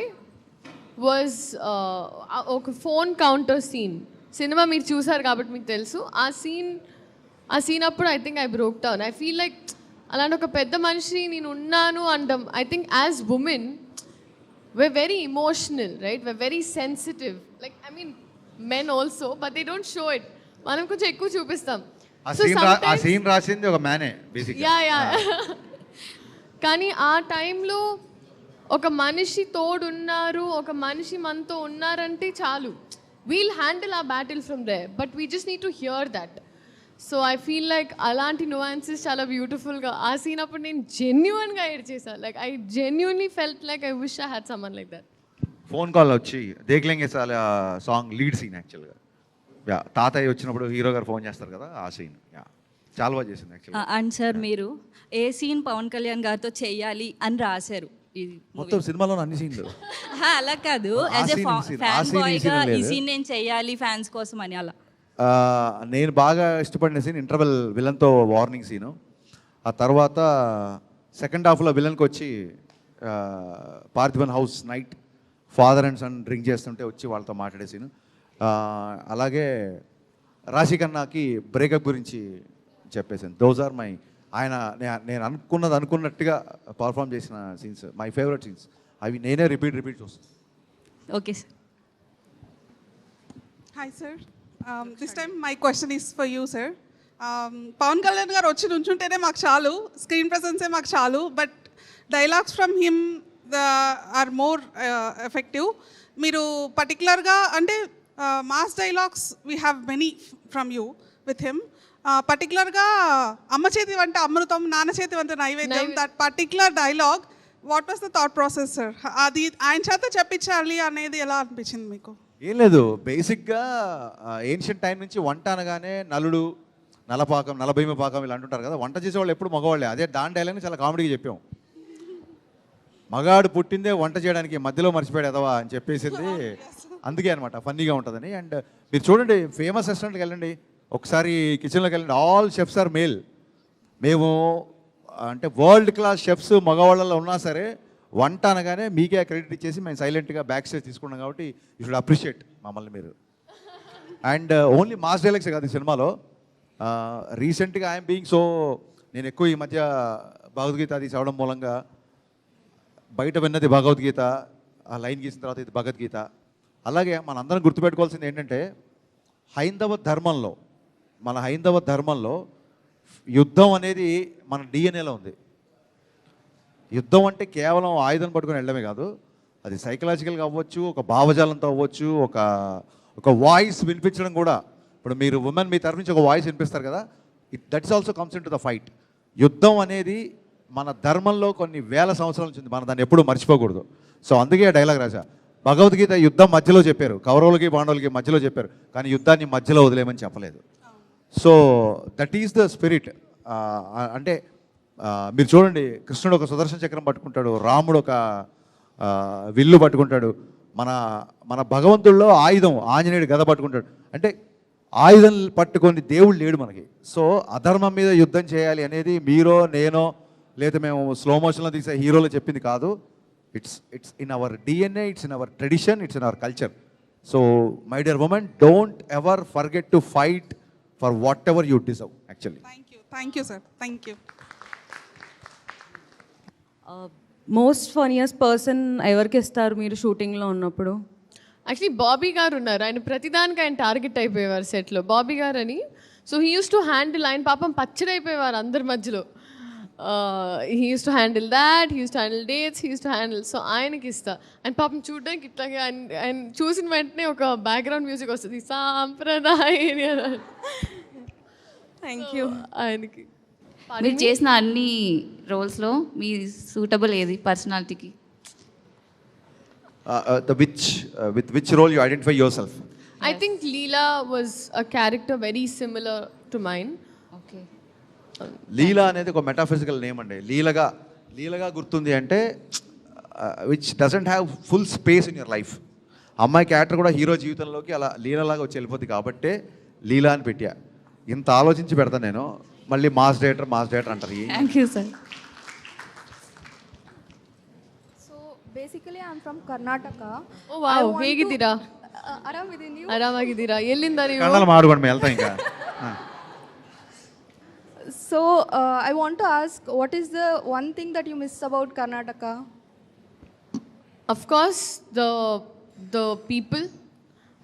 was ఒక phone counter scene. సినిమా మీరు చూసారు కాబట్టి మీకు తెలుసు. ఆ సీన్ అప్పుడు I think I broke down. I feel like అలాంటి ఒక పెద్ద మనిషి నేను ఉన్నాను అంటాం. I think as women we're very emotional, right? We're very sensitive. Like, I mean, men also, but they don't show it. మనం కొంచెం ఎక్కువ చూపిస్తాం.
ఆ సీన్ రాసింది ఒక మ్యానే బేసిక్గా.
యా. కానీ ఆ టైంలో ఒక మనిషి తోడున్నారు, ఒక మనిషి మనతో ఉన్నారంటే చాలు. We'll handle the battle from there, but we just need to hear that. So I feel like అలాంటి నువాన్సెస్ చాలా బ్యూటిఫుల్గా ఆ సీన్ అప్పుడు నేను జెన్యున్గా ఎడ్ చేశాను. Like I genuinely felt like I wish I had someone like that.
Phone call వచ్చి Dekhlenge Saala song lead scene యాక్చువల్గా. యా, తాతయ్య వచ్చినప్పుడు హీరో గారు ఫోన్ చేస్తారు కదా, ఆ సీన్. యా, చాలా బాగా చేసింది యాక్చువల్గా.
అండ్ సార్ మీరు ఏ సీన్ పవన్ కళ్యాణ్ గారితో చేయాలి అని రాశారు?
మొత్తం సినిమాలో అన్ని సీన్లు
అలా కాదు, యాజ్ ఎ ఫ్యాన్ బాయ్గా ఈ సీన్ నేను చేయాలి ఫ్యాన్స్ కోసం అని అలా.
నేను బాగా ఇష్టపడిన సీన్ ఇంటర్వెల్ విలన్తో వార్నింగ్ సీను. ఆ తర్వాత సెకండ్ హాఫ్లో విలన్కి వచ్చి Parthivan house night father and son drink చేస్తుంటే వచ్చి వాళ్ళతో మాట్లాడే సీను. అలాగే రాశి ఖన్నాకి బ్రేకప్ గురించి చెప్పేసాను. దోస్ ఆర్ మై నేను అనుకున్నట్టుగా పర్ఫామ్ చేసిన సీన్స్, మై ఫేవరెట్ సీన్స్. అవి నేనే రిపీట్ చూస్తాను.
Okay sir.
Hi sir, this time my question is for you sir. Pavan Kalyan garu వచ్చి నుంచుంటేనే మాకు చాలు, స్క్రీన్ ప్రెసెన్సే మాకు చాలు, but dialogues from him are more effective. మీరు పర్టికులర్గా అంటే mass dialogues we have many from you with him. పర్టికులర్గా అమ్మ చేతి వంట అమృతం, నాన్న చేతి వంట నైవేద్యం, that particular dialogue, what was the thought process sir? అది ఆయన చేత చెప్పించాలి అనేది ఎలా అనిపించింది మీకు?
ఏం లేదు, బేసిక్గా ఏన్షియంట్ టైం నుంచి వంట అనగానే నలుడు, నలపాకం, నలభీమ పాకం ఇలా అంటుంటారు కదా. వంట చేసేవాళ్ళు ఎప్పుడు మగవాళ్ళే. అదే దాని డైలాగ్ని చాలా కామెడీగా చెప్పాం. మగాడు పుట్టిందే వంట చేయడానికి, మధ్యలో మర్చిపోయాడు ఎదవా అని చెప్పేసింది అందుకే అనమాట, ఫన్నీగా ఉంటుందని. అండ్ మీరు చూడండి, ఫేమస్ రెస్టారెంట్కి వెళ్ళండి ఒకసారి, కిచెన్లోకి వెళ్ళండి, ఆల్ షెఫ్స్ ఆర్ మేల్. మేము అంటే వరల్డ్ క్లాస్ షెఫ్స్ మగవాళ్ళలో ఉన్నా సరే వంట అనగానే మీకే క్రెడిట్ ఇచ్చేసి మేము సైలెంట్గా బ్యాక్ స్టేజ్ తీసుకున్నాం. కాబట్టి యూ షుడ్ అప్రిషియేట్ మమ్మల్ని మీరు. అండ్ ఓన్లీ మాస్ డైలాగ్స్ కాదు ఈ సినిమాలో. రీసెంట్గా ఐఎమ్ బీయింగ్ సో, నేను ఎక్కువ ఈ మధ్య భగవద్గీత అది చదవడం మూలంగా బయట విన్నది భగవద్గీత, ఆ లైన్ గీసిన తర్వాత ఇది భగవద్గీత. అలాగే మనందరం గుర్తుపెట్టుకోవాల్సింది ఏంటంటే హైందవ ధర్మంలో యుద్ధం అనేది మన డిఎన్ఏలో ఉంది. యుద్ధం అంటే కేవలం ఆయుధం పట్టుకొని వెళ్ళడమే కాదు, అది సైకలాజికల్గా అవ్వచ్చు, ఒక భావజాలంతో అవ్వచ్చు, ఒక వాయిస్ వినిపించడం కూడా. ఇప్పుడు మీరు ఉమెన్ మీ తరఫు నుంచి ఒక వాయిస్ వినిపిస్తారు కదా, that's also comes in to the fight. యుద్ధం అనేది మన ధర్మంలో కొన్ని వేల సంవత్సరాల నుంచి ఉంది, మనం దాన్ని ఎప్పుడూ మర్చిపోకూడదు. సో అందుకే డైలాగ్ రాజా. భగవద్గీత యుద్ధం మధ్యలో చెప్పారు, కౌరవులకి పాండవులకి మధ్యలో చెప్పారు, కానీ యుద్ధాన్ని మధ్యలో వదిలేమని చెప్పలేదు. So that is the spirit. అంటే మీరు చూడండి, కృష్ణుడు ఒక సుదర్శన చక్రం పట్టుకుంటాడు, రాముడు ఒక విల్లు పట్టుకుంటాడు, మన భగవంతుల్లో ఆయుధం ఆంజనేయుడు గద పట్టుకుంటాడు. అంటే ఆయుధం పట్టుకొని దేవుడు లేడు మనకి. సో అధర్మం మీద యుద్ధం చేయాలి అనేది మీరో నేనో లేదా మేము స్లో మోషన్లో తీసే హీరోలో చెప్పింది కాదు. It's in our DNA, it's in our tradition, it's in our culture. So my dear women, don't ever forget to fight for what ever you deserve actually.
Thank you sir, thank you.
Most funniest person ఎవరికి ఇస్తారు మీరు షూటింగ్లో ఉన్నప్పుడు?
Actually Bobby గారు ఉన్నారు. ఆయన ప్రతిదానికి ఆయన టార్గెట్ అయిపోయేవారు సెట్లో, బాబీ గారు అని. So he use to handle, ఆయన పాపం పచ్చడైపోయేవారు అందరి మధ్యలో. He use to handle that, he use to handle dates, he use to handle. So ఆయనకి ఇస్తా. ఆయన పాపం చూడడానికి ఇట్లాగే ఆయన చూసిన వెంటనే ఒక బ్యాక్గ్రౌండ్ మ్యూజిక్ వస్తుంది, సాంప్రదాయ.
Thank you.
ఆయనకి
మీరు చేసిన అన్ని రోల్స్లో మీ సూటబుల్ ఏది పర్సనాలిటీకి?
With which role you identify yourself?
I think Leela was a character very similar to mine.
Okay.
లీలా అనేది ఒక మెటాఫిజికల్ నేమ్ అండి. లీలగా గుర్తుంది అంటే which doesn't have full space in your life. అమ్మాయి క్యారెక్టర్ కూడా హీరో జీవితంలోకి అలా లీలలాగా వచ్చి వెళ్ళిపోద్ది కాబట్టే లీలా అని పెట్టా. ఇంత ఆలోచించి పెడతాను నేను. మళ్ళీ మాస్ డైరెక్టర్ అంటారు.
Thank you sir.
Basically, I'm from Karnataka.
Oh wow, ಹೇಗಿದ್ದೀರಾ?
ಆರಾಮಿದ್ದೀನಿ ನೀವು?
ಆರಾಮಾಗಿದ್ದೀರಾ? ಎಲ್ಲಿಂದ ನೀವು?
ಕನ್ನಡ ಮಾಡ್ಕೊಂಡು ಮೇಲ್ತಾ ಈಗ.
So, I want to ask, what is the one thing that you miss about Karnataka?
Of course, the people.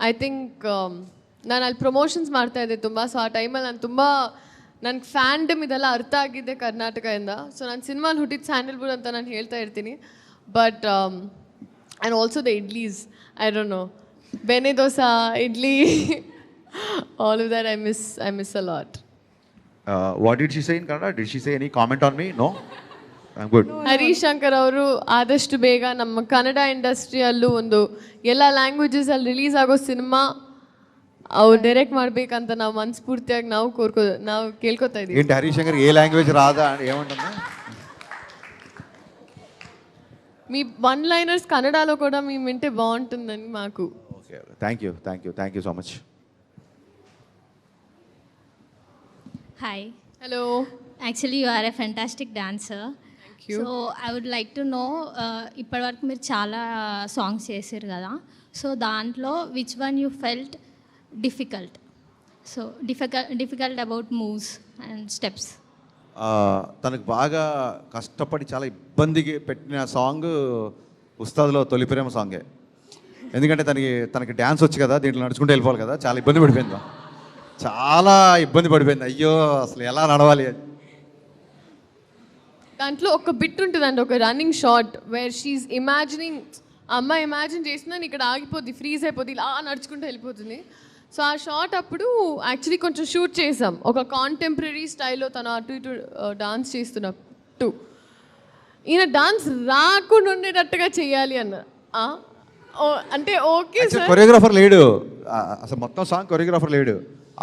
I think ನಾನು ಅಲ್ಲಿ promotions ಮಾಡ್ತಾ ಇದ್ದೆ ತುಂಬ. ಸೊ ಆ ಟೈಮಲ್ಲಿ ನಾನು ತುಂಬ ನನಗೆ ಫ್ಯಾಂಡಮ್ ಇದೆಲ್ಲ ಅರ್ಥ ಆಗಿದ್ದೆ ಕರ್ನಾಟಕದಿಂದ. ಸೊ ನಾನು ಸಿನಿಮಾಲಿ ಹುಟ್ಟಿದ ಸ್ಯಾಂಡಲ್ವುಡ್ ಅಂತ ನಾನು ಹೇಳ್ತಾ ಇರ್ತೀನಿ. But and also the idlis, I don't know, bene dosa, idli, all of that I miss a lot.
What did she say in Kannada? Did she say any comment on me? No? I'm good.
Harish Shankar ಅವರು ಆದಷ್ಟು ಬೇಗ ನಮ್ಮ ಕನ್ನಡ ಇಂಡಸ್ಟ್ರಿಯಲ್ಲೂ ಒಂದು ಎಲ್ಲ languages ಅಲ್ಲಿ release ಆಗೋ cinema ಅವ್ರು direct ಮಾಡ್ಬೇಕಂತ ನಾವು ಮನಸ್ಫೂರ್ತಿಯಾಗಿ ನಾವು ಕೇಳ್ಕೊತಾ ಇದೀವಿ.
ఏంటి హరీష్ శంకర్ ఏ లాంగ్వేజ్ రాదా ఏమంటున్నా?
మీ వన్ లైనర్స్ కన్నడలో కూడా మేము వింటే బాగుంటుందని మాకు.
Okay, thank you so much.
Hi.
Hello.
Actually, you are a fantastic dancer.
Thank you.
So, I would like to know, ఇప్పటివరకు మీరు చాలా సాంగ్స్ చేశారు కదా, సో దాంట్లో which one you felt difficult? So difficult about moves and steps.
తనకు బాగా కష్టపడి చాలా ఇబ్బందికి పెట్టిన సాంగ్ ఉస్తాద్లో తొలి ప్రేమ సాంగే. ఎందుకంటే తనకి డ్యాన్స్ వచ్చి కదా, దీంట్లో నడుచుకుంటూ వెళ్ళిపోవాలి కదా, చాలా ఇబ్బంది పడిపోయింది. చాలా ఇబ్బంది పడిపోయింది. అయ్యో అసలు ఎలా నడవాలి అని.
దాంట్లో ఒక బిట్ ఉంటుందండి, ఒక running shot where she's imagining, అమ్మాయి ఇమాజిన్ చేసిందని ఇక్కడ ఆగిపోద్ది, ఫ్రీజ్ అయిపోద్ది, ఇలా నడుచుకుంటూ వెళ్ళిపోతుంది. సో ఆ షాట్ అప్పుడు యాక్చువల్లీ కొంచెం షూట్ చేసాం ఒక కాంటెంపరీ స్టైల్లో, తను అటు ఇటు డాన్స్ చేస్తున్నట్టు. ఈయన డాన్స్ రాకుండా ఉండేటట్టుగా చేయాలి అన్న. అంటే ఓకే సార్,
కొరియోగ్రాఫర్ లేడు అసలు, మొత్తం సాంగ్ కొరియోగ్రాఫర్ లేడు.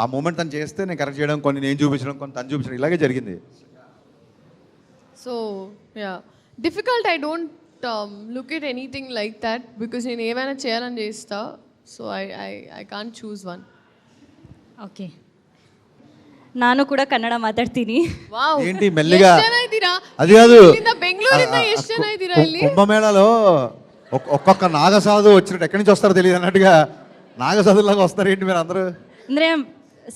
ఆ మూమెంట్ తను చేస్తే నేను కరెక్ట్ చేయడం, కొన్ని నేను చూపించడం, కొన్ని తను చూపించడం, ఇలాగే జరిగింది.
So yeah, difficult. I don't look at anything like that because నేను ఏమైనా చేయాలని చేస్తా. So I can't choose one.
Okay, ನಾನು ಕೂಡ ಕನ್ನಡ ಮಾತಾಡ್ತೀನಿ.
ವಾವ್,
ఏంటి మెల్లిగా? అది కాదు,
బెంగళూರಿಂದ ಎಷ್ಟು ಜನ ಇದ್ದೀರಾ ಇಲ್ಲಿ?
కుంభమేళలో ఒక్కొక్క నాగసాధు వచ్చినట్టు ఎక్కడి నుంచి వస్తారో తెలియదు అన్నట్టుగా నాగసాధులాగా వస్తారు ఏంటి మీరు అందరూ?
ಅಂದ್ರೆ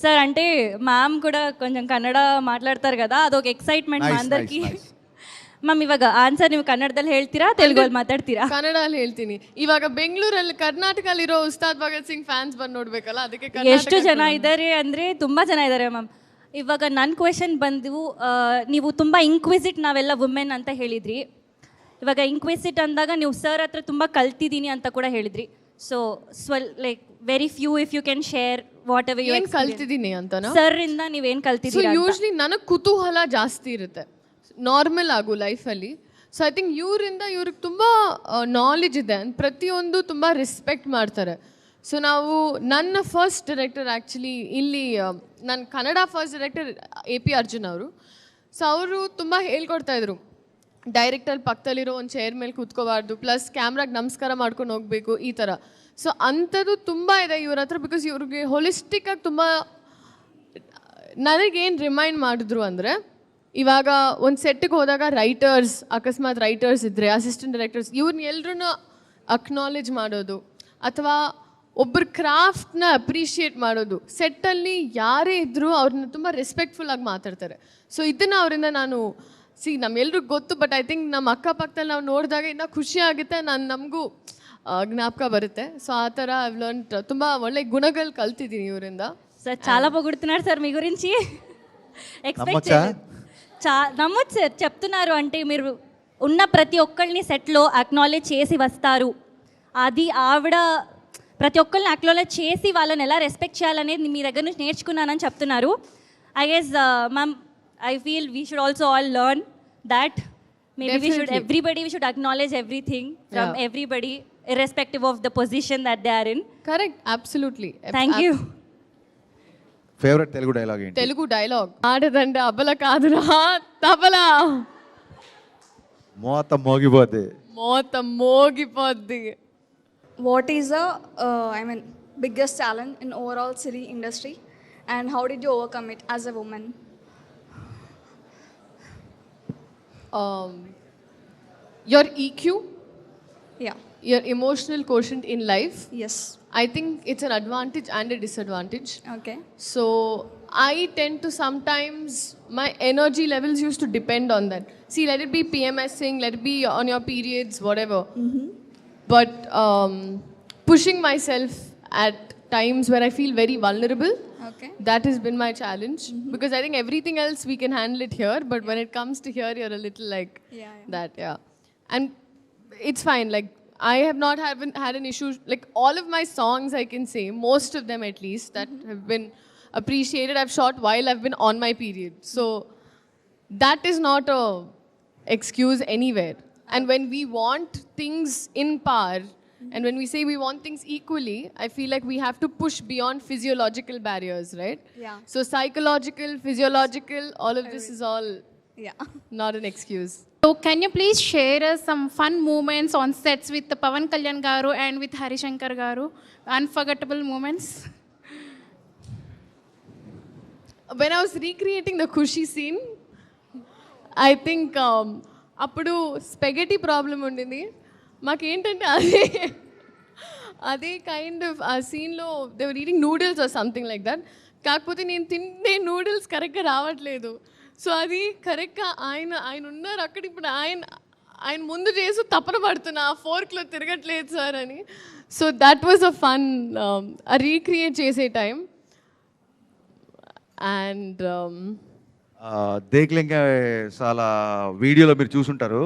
ಸರ್ అంటే ಮ್ಯಾಮ್ ಕೂಡ కొంచెం ಕನ್ನಡ ಮಾತಾಡ್ತಾರೆ కదా, ಅದೊಂದು ಎಕ್ಸೈಟ್ಮೆಂಟ್ మా అందరికి. ಮ್ಯಾಮ್ ಇವಾಗ ಆನ್ಸರ್ ನೀವು ಕನ್ನಡದಲ್ಲಿ ಹೇಳ್ತೀರಾ, ತೆಲುಗಲ್ಲಿ ಮಾತಾಡ್ತೀರಾ?
ಕನ್ನಡದಲ್ಲಿ ಹೇಳ್ತೀನಿ. ಇವಾಗ ಬೆಂಗಳೂರಲ್ಲಿ ಕರ್ನಾಟಕದಲ್ಲಿರೋ ಉಸ್ತಾದ್ ಭಗತ್ ಸಿಂಗ್ ಫ್ಯಾನ್ಸ್ ಬಂದು ನೋಡ್ಬೇಕಲ್ಲ, ಅದಕ್ಕೆ
ಎಷ್ಟು ಜನ ಇದ್ದಾರೆ ಅಂದರೆ ತುಂಬ ಜನ ಇದ್ದಾರೆ ಮ್ಯಾಮ್. ಇವಾಗ ನನ್ನ ಕ್ವೆಶನ್ ಬಂದು, ನೀವು ತುಂಬ ಇಂಕ್ವಿಸಿಟ್ ನಾವೆಲ್ಲ ವುಮೆನ್ ಅಂತ ಹೇಳಿದ್ರಿ. ಇವಾಗ ಇಂಕ್ವಿಸಿಟ್ ಅಂದಾಗ ನೀವು ಸರ್ ಹತ್ರ ತುಂಬ ಕಲ್ತಿದ್ದೀನಿ ಅಂತ ಕೂಡ ಹೇಳಿದ್ರಿ. So like very few if you can share whatever you
ಕಲ್ತಿದ್ದೀನಿ ಅಂತ
ಸರ್ ಇಂದ ನೀವೇನು ಕಲ್ತಿದ್ದೀರಾ?
ಯೂಶ್ವಲಿ ನನಗೆ ಕುತೂಹಲ ಜಾಸ್ತಿ ಇರುತ್ತೆ ನಾರ್ಮಲ್ ಆಗು ಲೈಫಲ್ಲಿ. ಸೊ ಐ ಥಿಂಕ್ ಇವರಿಂದ ಇವ್ರಿಗೆ ತುಂಬ ನಾಲೆಜ್ ಇದೆ, ಪ್ರತಿಯೊಂದು ತುಂಬ ರೆಸ್ಪೆಕ್ಟ್ ಮಾಡ್ತಾರೆ. ಸೊ ನಾವು ನನ್ನ ಫಸ್ಟ್ ಡೈರೆಕ್ಟರ್ ಆ್ಯಕ್ಚುಲಿ ಇಲ್ಲಿ ನನ್ನ Kannada first director AP Arjun ಅವರು. ಸೊ ಅವರು ತುಂಬ ಹೇಳ್ಕೊಡ್ತಾಯಿದ್ರು, ಡೈರೆಕ್ಟರ್ ಪಕ್ಕದಲ್ಲಿರೋ ಒಂದು ಚೇರ್ ಮೇಲೆ ಕೂತ್ಕೋಬಾರ್ದು, ಪ್ಲಸ್ ಕ್ಯಾಮ್ರಾಗೆ ನಮಸ್ಕಾರ ಮಾಡ್ಕೊಂಡು ಹೋಗಬೇಕು, ಈ ಥರ. ಸೊ ಅಂಥದ್ದು ತುಂಬ ಇದೆ ಇವ್ರ ಹತ್ರ. ಬಿಕಾಸ್ ಇವ್ರಿಗೆ ಹೊಲಿಸ್ಟಿಕ್ಕಾಗಿ ತುಂಬ ನನಗೇನು ರಿಮೈಂಡ್ ಮಾಡಿದ್ರು ಅಂದರೆ, ಇವಾಗ ಒಂದು ಸೆಟ್ಟಿಗೆ ಹೋದಾಗ ರೈಟರ್ಸ್, ಅಕಸ್ಮಾತ್ ರೈಟರ್ಸ್ ಇದ್ದರೆ, ಅಸಿಸ್ಟೆಂಟ್ ಡೈರೆಕ್ಟರ್ಸ್, ಇವ್ರನ್ನ ಎಲ್ಲರೂ ಅಕ್ನಾಲೇಜ್ ಮಾಡೋದು, ಅಥವಾ ಒಬ್ಬರ ಕ್ರಾಫ್ಟ್ನ ಅಪ್ರಿಷಿಯೇಟ್ ಮಾಡೋದು. ಸೆಟ್ಟಲ್ಲಿ ಯಾರೇ ಇದ್ದರೂ ಅವ್ರನ್ನ ತುಂಬ ರೆಸ್ಪೆಕ್ಟ್ಫುಲ್ಲಾಗಿ ಮಾತಾಡ್ತಾರೆ. ಸೊ ಇದನ್ನು ಅವರಿಂದ ನಾನು ನಮ್ಮೆಲ್ರಿಗೂ ಗೊತ್ತು, ಬಟ್ ಐ ಥಿಂಕ್ ನಮ್ಮ ಅಕ್ಕಪಕ್ಕದಲ್ಲಿ ನಾವು ನೋಡಿದಾಗ ಇನ್ನೂ ಖುಷಿ ಆಗುತ್ತೆ, ನಮಗೂ ಜ್ಞಾಪಕ ಬರುತ್ತೆ. ಸೊ ಆ ಥರ ಐವ್ ಲರ್ನ್ ತುಂಬ ಒಳ್ಳೆ ಗುಣಗಳು ಕಲ್ತಿದ್ದೀನಿ ಇವರಿಂದ.
సార్ చాలా పొగుడుతున్నారు సార్ మీ గురించి. ఎక్స్పెక్ట్
నమ్మొచ్చా?
నమ్మొచ్చు సార్. చెప్తున్నారు అంటే మీరు ఉన్న ప్రతి ఒక్కరిని సెట్లో అక్నాలెడ్జ్ చేసి వస్తారు. అది ఆవిడ ప్రతి ఒక్కరిని అక్నాలెడ్జ్ చేసి వాళ్ళని ఎలా రెస్పెక్ట్ చేయాలనేది మీ దగ్గర నుంచి నేర్చుకున్నానని చెప్తున్నారు. I guess ma'am, I feel we should also all learn that. Maybe we should acknowledge everything from everybody, irrespective of the position that they are in.
Correct, absolutely.
Thank you.
Favourite Telugu dialogue ఏంటి?
Telugu dialogue ఆడదంటే అబల కాదురా తబలా.
మోత మోగిపోద్ది.
మోత మోగిపోద్ది.
What is the, biggest challenge in overall city industry and how did you overcome it as a woman?
Your EQ,
Yeah.
your emotional quotient in life.
Yes.
I think it's an advantage and a disadvantage.
Okay.
So I tend to sometimes, my energy levels used to depend on that. See, let it be PMSing, let it be on your periods, whatever. But pushing myself at times where I feel very vulnerable,
Okay.
that has been my challenge. Because I think everything else we can handle it here, but when it comes to here, you're a little like that, yeah. And it's fine, like I have not had an issue, like all of my songs I can say, most of them at least, that have been appreciated, I've shot while I've been on my period. So that is not a excuse anywhere. And when we want things in par, and when we say we want things equally, I feel like we have to push beyond physiological barriers, right?
Yeah.
So psychological, physiological, all of this is all not an excuse.
So can you please share us some fun moments on sets with the Pavan Kalyan garu and with Harishankar garu? Unforgettable moments.
When I was recreating the Khushi scene, I think అప్పుడు spaghetti problem ఉండింది మాకేంటంటే అదే kind of ఆ సీన్లో they were eating noodles or something like that. కాకపోతే నేను తినే noodles కరెక్ట్గా రావట్లేదు. సో అది కరెక్ట్గా ఆయన ఉన్నారు అక్కడ. ఇప్పుడు ఆయన ముందు చేసి తపన పడుతున్నా ఆ ఫోర్క్లో తిరగట్లేదు సార్ అని. So that was a fun recreate చేసే టైం. అండ్
దేక్లింగ చాలా వీడియోలో మీరు చూసుంటారు.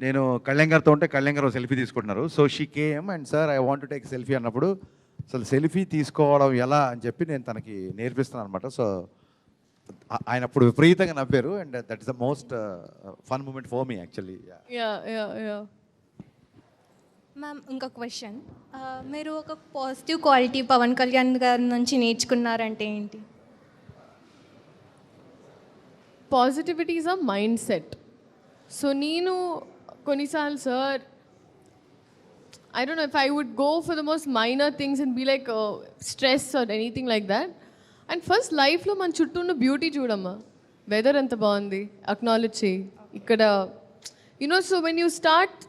నేను కళ్యాణ్ గారితో ఉంటే కళ్యాణ్ గారు సెల్ఫీ తీసుకుంటున్నారు. So she came and sir I want to take selfie అన్నప్పుడు అసలు సెల్ఫీ తీసుకోవడం ఎలా అని చెప్పి నేను తనకి నేర్పిస్తున్నాను అనమాట. సో ఆయన అప్పుడు విపరీతంగా నవ్వారు and that is the most fun moment for me actually.
Ma'am ఇంకొక క్వశ్చన్, మీరు ఒక పాజిటివ్ క్వాలిటీ పవన్ కళ్యాణ్ గారి నుంచి నేర్చుకున్నారంటే ఏంటి?
Positivity is a mind set. So నేను కొన్నిసార్లు sir I don't know if I would go for the most minor things and be like stress or anything like that. And first లైఫ్లో మన చుట్టూ ఉన్న beauty చూడమ్మా. వెదర్ ఎంత బాగుంది acknowledge చేయి ఇక్కడ. You know so when you start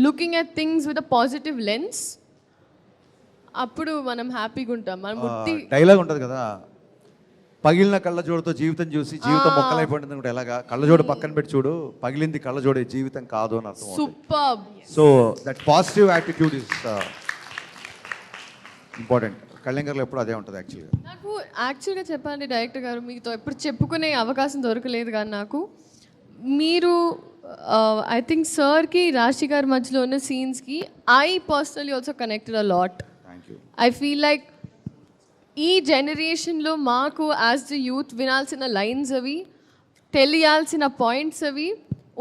looking at things with a positive lens అప్పుడు మనం హ్యాపీగా ఉంటాం. మనం
డైలాగ్ ఉంటుంది కదా, పగిలిన కళ్ళజోడుతో జీవితం చూసి జీవితం మొక్కలైపోయింది అనుకుంటే ఎలాగా, కళ్ళజోడు పక్కన పెట్టి చూడు, పగిలింది కళ్ళజోడే జీవితం కాదు అని అర్థం.
Super.
So that positive attitude is important. Kalyan గారు ఎప్పుడు అదే ఉంటుంది యాక్చువల్గా.
నాకు యాక్చువల్గా చెప్పాలంటే డైరెక్టర్ గారు మీతో ఎప్పుడు చెప్పుకునే అవకాశం దొరకలేదు. కానీ నాకు మీరు ఐ థింక్ సార్కి రాశి గారి మధ్యలో ఉన్న సీన్స్కి I personally also connected a lot. I feel like ఈ జనరేషన్లో మాకు యాజ్ ద యూత్ వినాల్సిన లైన్స్ అవి, తెలియాల్సిన పాయింట్స్ అవి,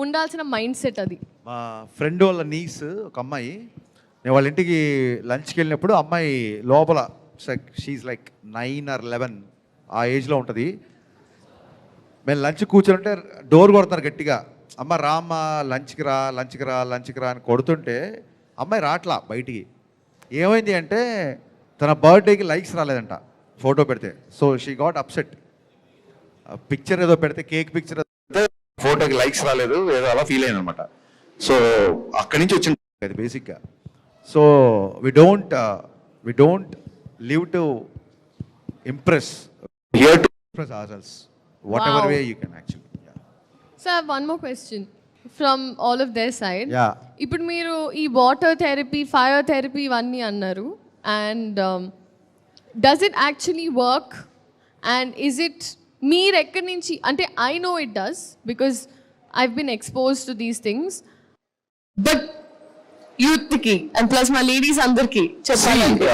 ఉండాల్సిన మైండ్ సెట్ అది.
మా ఫ్రెండ్ వాళ్ళ నీస్ ఒక అమ్మాయి, నేను వాళ్ళ ఇంటికి లంచ్కి వెళ్ళినప్పుడు అమ్మాయి లోపల షీఈ్ లైక్ 9 or 11 ఆ ఏజ్లో ఉంటుంది. మేము లంచ్ కూర్చోంటే డోర్ కొడతారు గట్టిగా, అమ్మ రామ్మ లంచ్కి రా లంచ్కి రా లంచ్కి రా అని కొడుతుంటే అమ్మాయి రాట్లా బయటికి. ఏమైంది అంటే తన బర్త్డేకి లైక్స్ రాలేదంట ఫోటో పెడితే. So she got upset. Picture ఏదో పెడితే కేక్ పిక్చర్ ఫోటోకి లైక్స్ రాలేదు ఏదో అలా ఫీల్ అయింది అనమాట. సో అక్కడి నుంచి వచ్చింది అది బేసిక్గా. So we don't live to impress, here to impress ourselves whatever way you can actually.
So I have one more question from all of their side.
Yeah.
ఇప్పుడు మీరు ఈ వాటర్ థెరపీ, ఫైర్ థెరపీ ఇవన్నీ అన్నారు. And does it actually work and is it మీరు ఎక్కడి నుంచి అంటే I know it does because I've been expose to these things but యూత్కి అండ్ ప్లస్ మా లేడీస్ అందరికి చెప్పాలంటే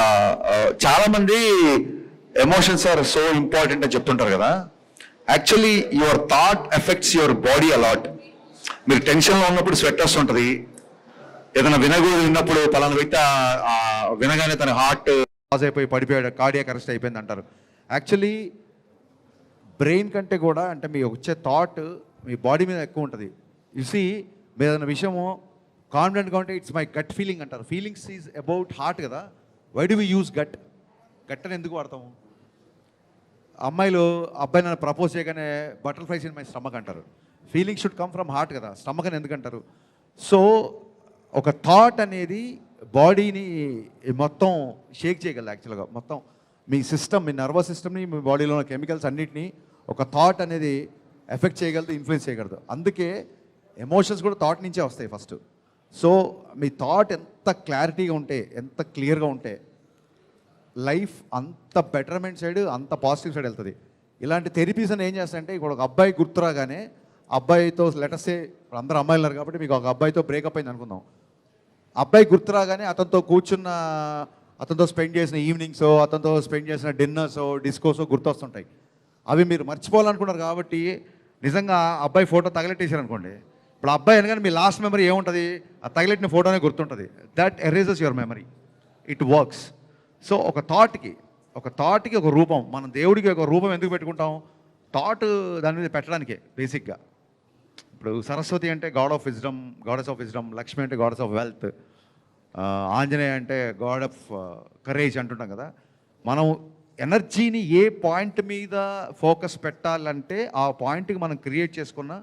చాలా మంది ఎమోషన్స్ ఆర్ సో ఇంపార్టెంట్ అని చెప్తుంటారు కదా. Actually your thought effects your body a lot. మీరు టెన్షన్లో ఉన్నప్పుడు స్వెట్ వస్తుంటుంది, ఏదైనా విన్నప్పుడు పలానా వ్యక్తి వినగానే తన హార్ట్ పాజ్ అయిపోయి పడిపోయాడు, కార్డియాక్ అరెస్ట్ అయిపోయింది అంటారు. యాక్చువల్లీ బ్రెయిన్ కంటే కూడా అంటే మీ వచ్చే థాట్ మీ బాడీ మీద ఎక్కువ ఉంటుంది. చూసి మీరు ఏదైనా విషయము కాన్ఫిడెంట్గా ఉంటే ఇట్స్ మై గట్ ఫీలింగ్ అంటారు. ఫీలింగ్స్ ఈజ్ అబౌట్ హార్ట్ కదా. Why do we use gut? Gut అని ఎందుకు వాడతాము? అమ్మాయిలు అబ్బాయి నన్ను ప్రపోజ్ చేయగానే బటర్ఫ్లైస్ ఇన్ మై స్టమక్ అంటారు. Feeling should come from heart కదా, స్టమక్ అని ఎందుకు అంటారు? సో ఒక థాట్ అనేది బాడీని మొత్తం షేక్ చేయగలదు. యాక్చువల్గా మొత్తం మీ సిస్టమ్, మీ నర్వస్ సిస్టమ్ని, మీ బాడీలో ఉన్న కెమికల్స్ అన్నిటినీ ఒక థాట్ అనేది ఎఫెక్ట్ చేయగలదు, ఇన్ఫ్లుయెన్స్ చేయగలదు. అందుకే ఎమోషన్స్ కూడా థాట్ నుంచే వస్తాయి ఫస్ట్. సో మీ థాట్ ఎంత క్లారిటీగా ఉంటే, ఎంత క్లియర్గా ఉంటే లైఫ్ అంత బెటర్మెంట్ సైడ్, అంత పాజిటివ్ సైడ్ వెళ్తుంది. ఇలాంటి థెరపీస్ అని ఏం చేస్తాయంటే ఇప్పుడు ఒక అబ్బాయి గుర్తురాగానే అబ్బాయితో లెటర్సే ఇప్పుడు అందరూ అమ్మాయిలు ఉన్నారు కాబట్టి మీకు ఒక అబ్బాయితో బ్రేకప్ అయింది అనుకుందాం. అబ్బాయి గుర్తురాగానే అతనితో స్పెండ్ చేసిన ఈవినింగ్సో, అతనితో స్పెండ్ చేసిన డిన్నర్సో, డిస్కోసో గుర్తొస్తుంటాయి. అవి మీరు మర్చిపోవాలనుకున్నారు కాబట్టి నిజంగా అబ్బాయి ఫోటో తగలెట్టేశారు అనుకోండి, ఇప్పుడు అబ్బాయి అనగానే మీ లాస్ట్ మెమరీ ఏముంటుంది? ఆ తగిలెట్టిన ఫోటోనే గుర్తుంటుంది. That erases your memory. It works. So ఒక థాట్కి ఒక రూపం, మనం దేవుడికి ఒక రూపం ఎందుకు పెట్టుకుంటాం? థాట్ దాని మీద పెట్టడానికే బేసిక్గా. ఇప్పుడు సరస్వతి అంటే God of wisdom, goddess of wisdom. Lakshmi అంటే గాడెస్ ఆఫ్ వెల్త్. ఆంజనేయ అంటే గాడ్ ఆఫ్ కరేజ్ అంటుంటాం కదా. మనం ఎనర్జీని ఏ పాయింట్ మీద ఫోకస్ పెట్టాలంటే ఆ పాయింట్కి మనం క్రియేట్ చేసుకున్న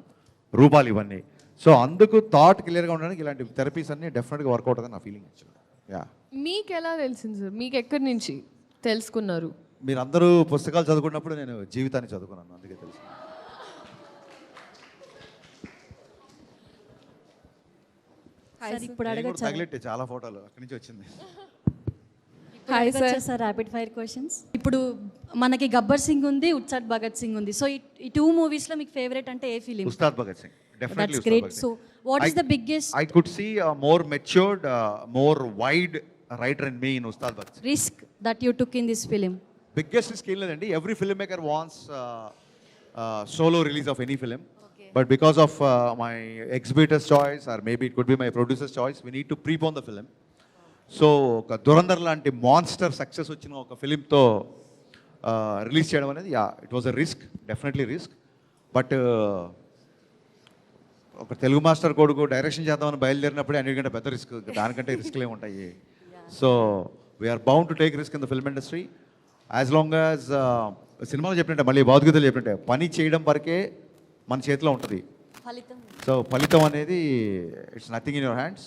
రూపాలు ఇవన్నీ. సో అందుకు థాట్ క్లియర్గా ఉండడానికి ఇలాంటి థెరపీస్ అన్నీ డెఫినెట్గా వర్కౌట్ అవుతుంది నా ఫీలింగ్ యాక్చువల్గా. యా.
మీకు ఎలా తెలిసింది సార్? మీకు ఎక్కడి నుంచి తెలుసుకున్నారు?
మీరందరూ పుస్తకాలు చదువుకున్నప్పుడు నేను జీవితాన్ని చదువుకున్నాను, అందుకే తెలుసు.
ఇప్పుడు అడగచ్చా?
తగిలెట్టే చాలా ఫోటోలు అక్కడి నుంచి వచ్చింది.
Hi sir, rapid fire questions. ఇప్పుడు మనకి గబ్బర్ సింగ్ ఉంది, ఉత్సాద్ భగత్ సింగ్ ఉంది. సో ఈ టూ మూవీస్లో మీకు ఫేవరెట్ అంటే ఏ film?
Ustaad Bhagat Singh. Definitely
That's great. So what is the biggest?
I could see a more matured, more wide writer in me in Ustad Bhagat Singh.
Risk that you took in this film?
Biggest risk లేదండి. Every filmmaker wants solo release of any film. Okay. But because of my exhibitor's choice or maybe it could be my producer's choice, we need to prepone the film. So ఒక దురంధర్ లాంటి monster success వచ్చిన ఒక ఫిలింతో release చేయడం అనేది it was a risk, definitely risk. But ఒక Telugu master కొడుకు direction చేద్దామని బయలుదేరినప్పుడే అన్నిటికంటే పెద్ద రిస్క్, దానికంటే రిస్క్లు ఏముంటాయి. So we are bound to take risk in the film industry as long as సినిమాలో చెప్పినట్టే, మళ్ళీ భౌతికతలు చెప్పినట్టే పని చేయడం వరకే మన చేతిలో ఉంటుంది. సో ఫలితం అనేది it's nothing in your hands.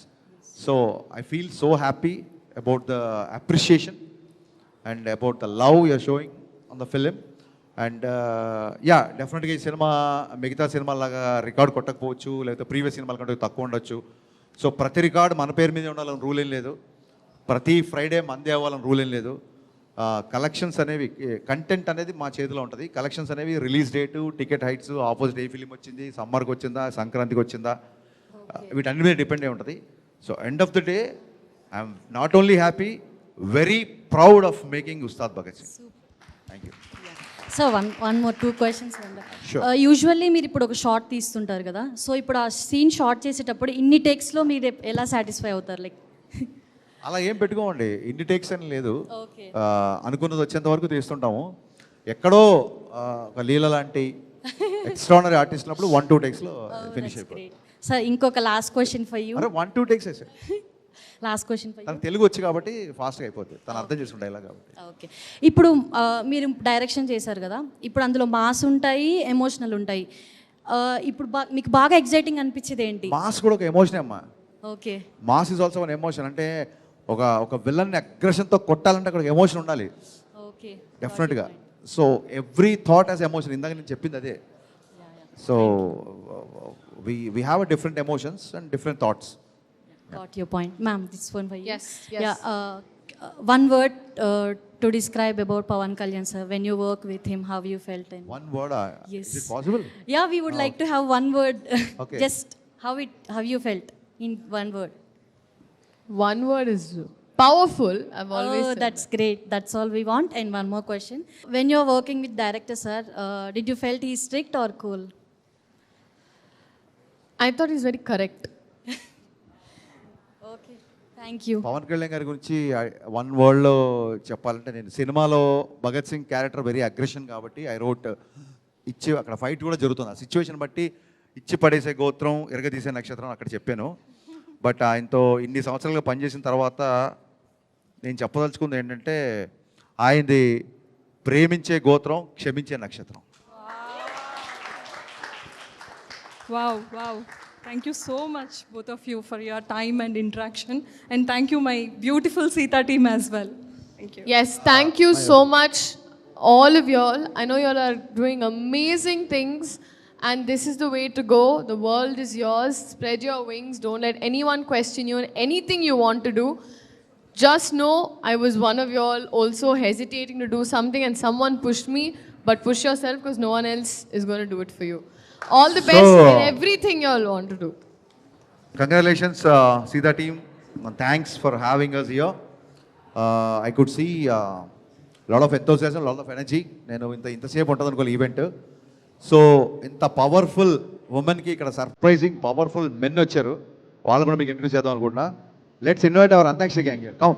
So I feel so happy about the appreciation and about the love you are showing on the film. And డెఫినెట్గా ఈ సినిమా మిగతా సినిమాలాగా రికార్డ్ కొట్టకపోవచ్చు, లేకపోతే ప్రీవియస్ సినిమాల కంటే తక్కువ ఉండొచ్చు. సో ప్రతి రికార్డు మన పేరు మీద ఉండాలని రూల్ ఏం లేదు, ప్రతి ఫ్రైడే మందే అవ్వాలని రూల్ ఏం లేదు. కలెక్షన్స్ అనేవి, కంటెంట్ అనేది మా చేతిలో ఉంటుంది. కలెక్షన్స్ అనేవి release date, ticket heights, opposite ఏ ఫిలిం వచ్చింది, సమ్మర్కి వచ్చిందా, సంక్రాంతికి వచ్చిందా, వీటన్ని మీద డిపెండ్ అయి ఉంటుంది. So end of the day I'm not only happy, very proud of making Ustaad Bhagat Singh. Thank you.
So one more 2 questions.
Sure.
Usually మీరు ఇప్పుడు ఒక షార్ట్ తీస్తుంటారు కదా, సో ఇప్పుడు ఆ సీన్ షార్ట్ చేసేటప్పుడు ఇన్ని టేక్స్లో మీరు ఎలా సాటిస్ఫై అవుతారు? లైక్
అలా ఏం పెట్టుకోమండి, ఇన్ని టేక్స్ అని లేదు. అనుకున్నది వచ్చేంత వరకు తీస్తుంటాము. ఎక్కడో ఒక లీల లాంటి ఎక్స్ట్రానరీ ఆర్టిస్ట్ ఉన్నప్పుడు 1-2 టేక్స్లో ఫినిష్ అయిపోయింది.
సార్ ఇంకొక last question for you.
1-2 takes వేసాడు.
Last question for you.
తనకు తెలుగు వచ్చి కాబట్టి ఫాస్ట్గా అయిపోతుంది, తను అర్థం చేసుకుంటా ఇలా కాబట్టి.
ఓకే, ఇప్పుడు మీరు డైరెక్షన్ చేశారు కదా, ఇప్పుడు అందులో మాస్ ఉంటాయి, ఎమోషనల్ ఉంటాయి. ఇప్పుడు మీకు బాగా ఎగ్జైటింగ్ అనిపించేది ఏంటి?
మాస్ కూడా ఒక ఎమోషనే అమ్మా.
Okay,
mass is also one emotion. అంటే ఒక విలన్ని అగ్రెషన్తో కొట్టాలంటే అక్కడ ఎమోషన్ ఉండాలి.
ఓకే,
డెఫినెట్గా. So every thought as emotion. ఇందాక నేను చెప్పింది అదే. So we have a different emotions and different thoughts.
Got your point. Ma'am, this one for you.
Yes, yes.
Yeah, one word to describe about Pawan Kalyan sir. When you work with him, how you felt? And
One word,
Yes.
is it possible?
yeah, we would like to have one word.
Okay.
Just how you felt in one word.
One word is powerful. I've always said
That's great. That's all we want. And one more question. When you're working with director sir, did you felt he's strict or cool?
I thought he's very correct.
Okay. Thank you.
Pawan Kalyan గారి గురించి one వర్డ్లో చెప్పాలంటే, నేను సినిమాలో Bhagat Singh character very aggression కాబట్టి I wrote ఇచ్చి అక్కడ fight కూడా జరుగుతుంది. ఆ సిచ్యువేషన్ బట్టి ఇచ్చి పడేసే గోత్రం, ఎరగదీసే నక్షత్రం అక్కడ చెప్పాను. బట్ ఆయనతో ఇన్ని సంవత్సరాలుగా పనిచేసిన తర్వాత నేను చెప్పదలుచుకుంది ఏంటంటే, ఆయనది ప్రేమించే గోత్రం, క్షమించే నక్షత్రం.
Wow, wow. Thank you so much, both of you, for your time and interaction. And thank you, my beautiful Sita team as well. Thank you.
Yes, thank you so much, all of y'all. I know y'all are doing amazing things, and this is the way to go. The world is yours. Spread your wings. Don't let anyone question you in anything you want to do. Just know I was one of y'all also hesitating to do something, and someone pushed me. But push yourself, because no one else is going to do it for you. All the best in everything y'all want to do.
Congratulations, Sita team. Thanks for having us here. I could see lot of enthusiasm, lot of energy. నేను ఇంతసేపు ఉంటుంది అనుకోవాలి event. So ఇంత powerful ఉమెన్కి ఇక్కడ surprising powerful men వచ్చారు. వాళ్ళు కూడా మీకు ఇంట్రడ్యూస్ చేద్దాం అనుకుంటున్నా. Let's invite our antakshari gang. Come.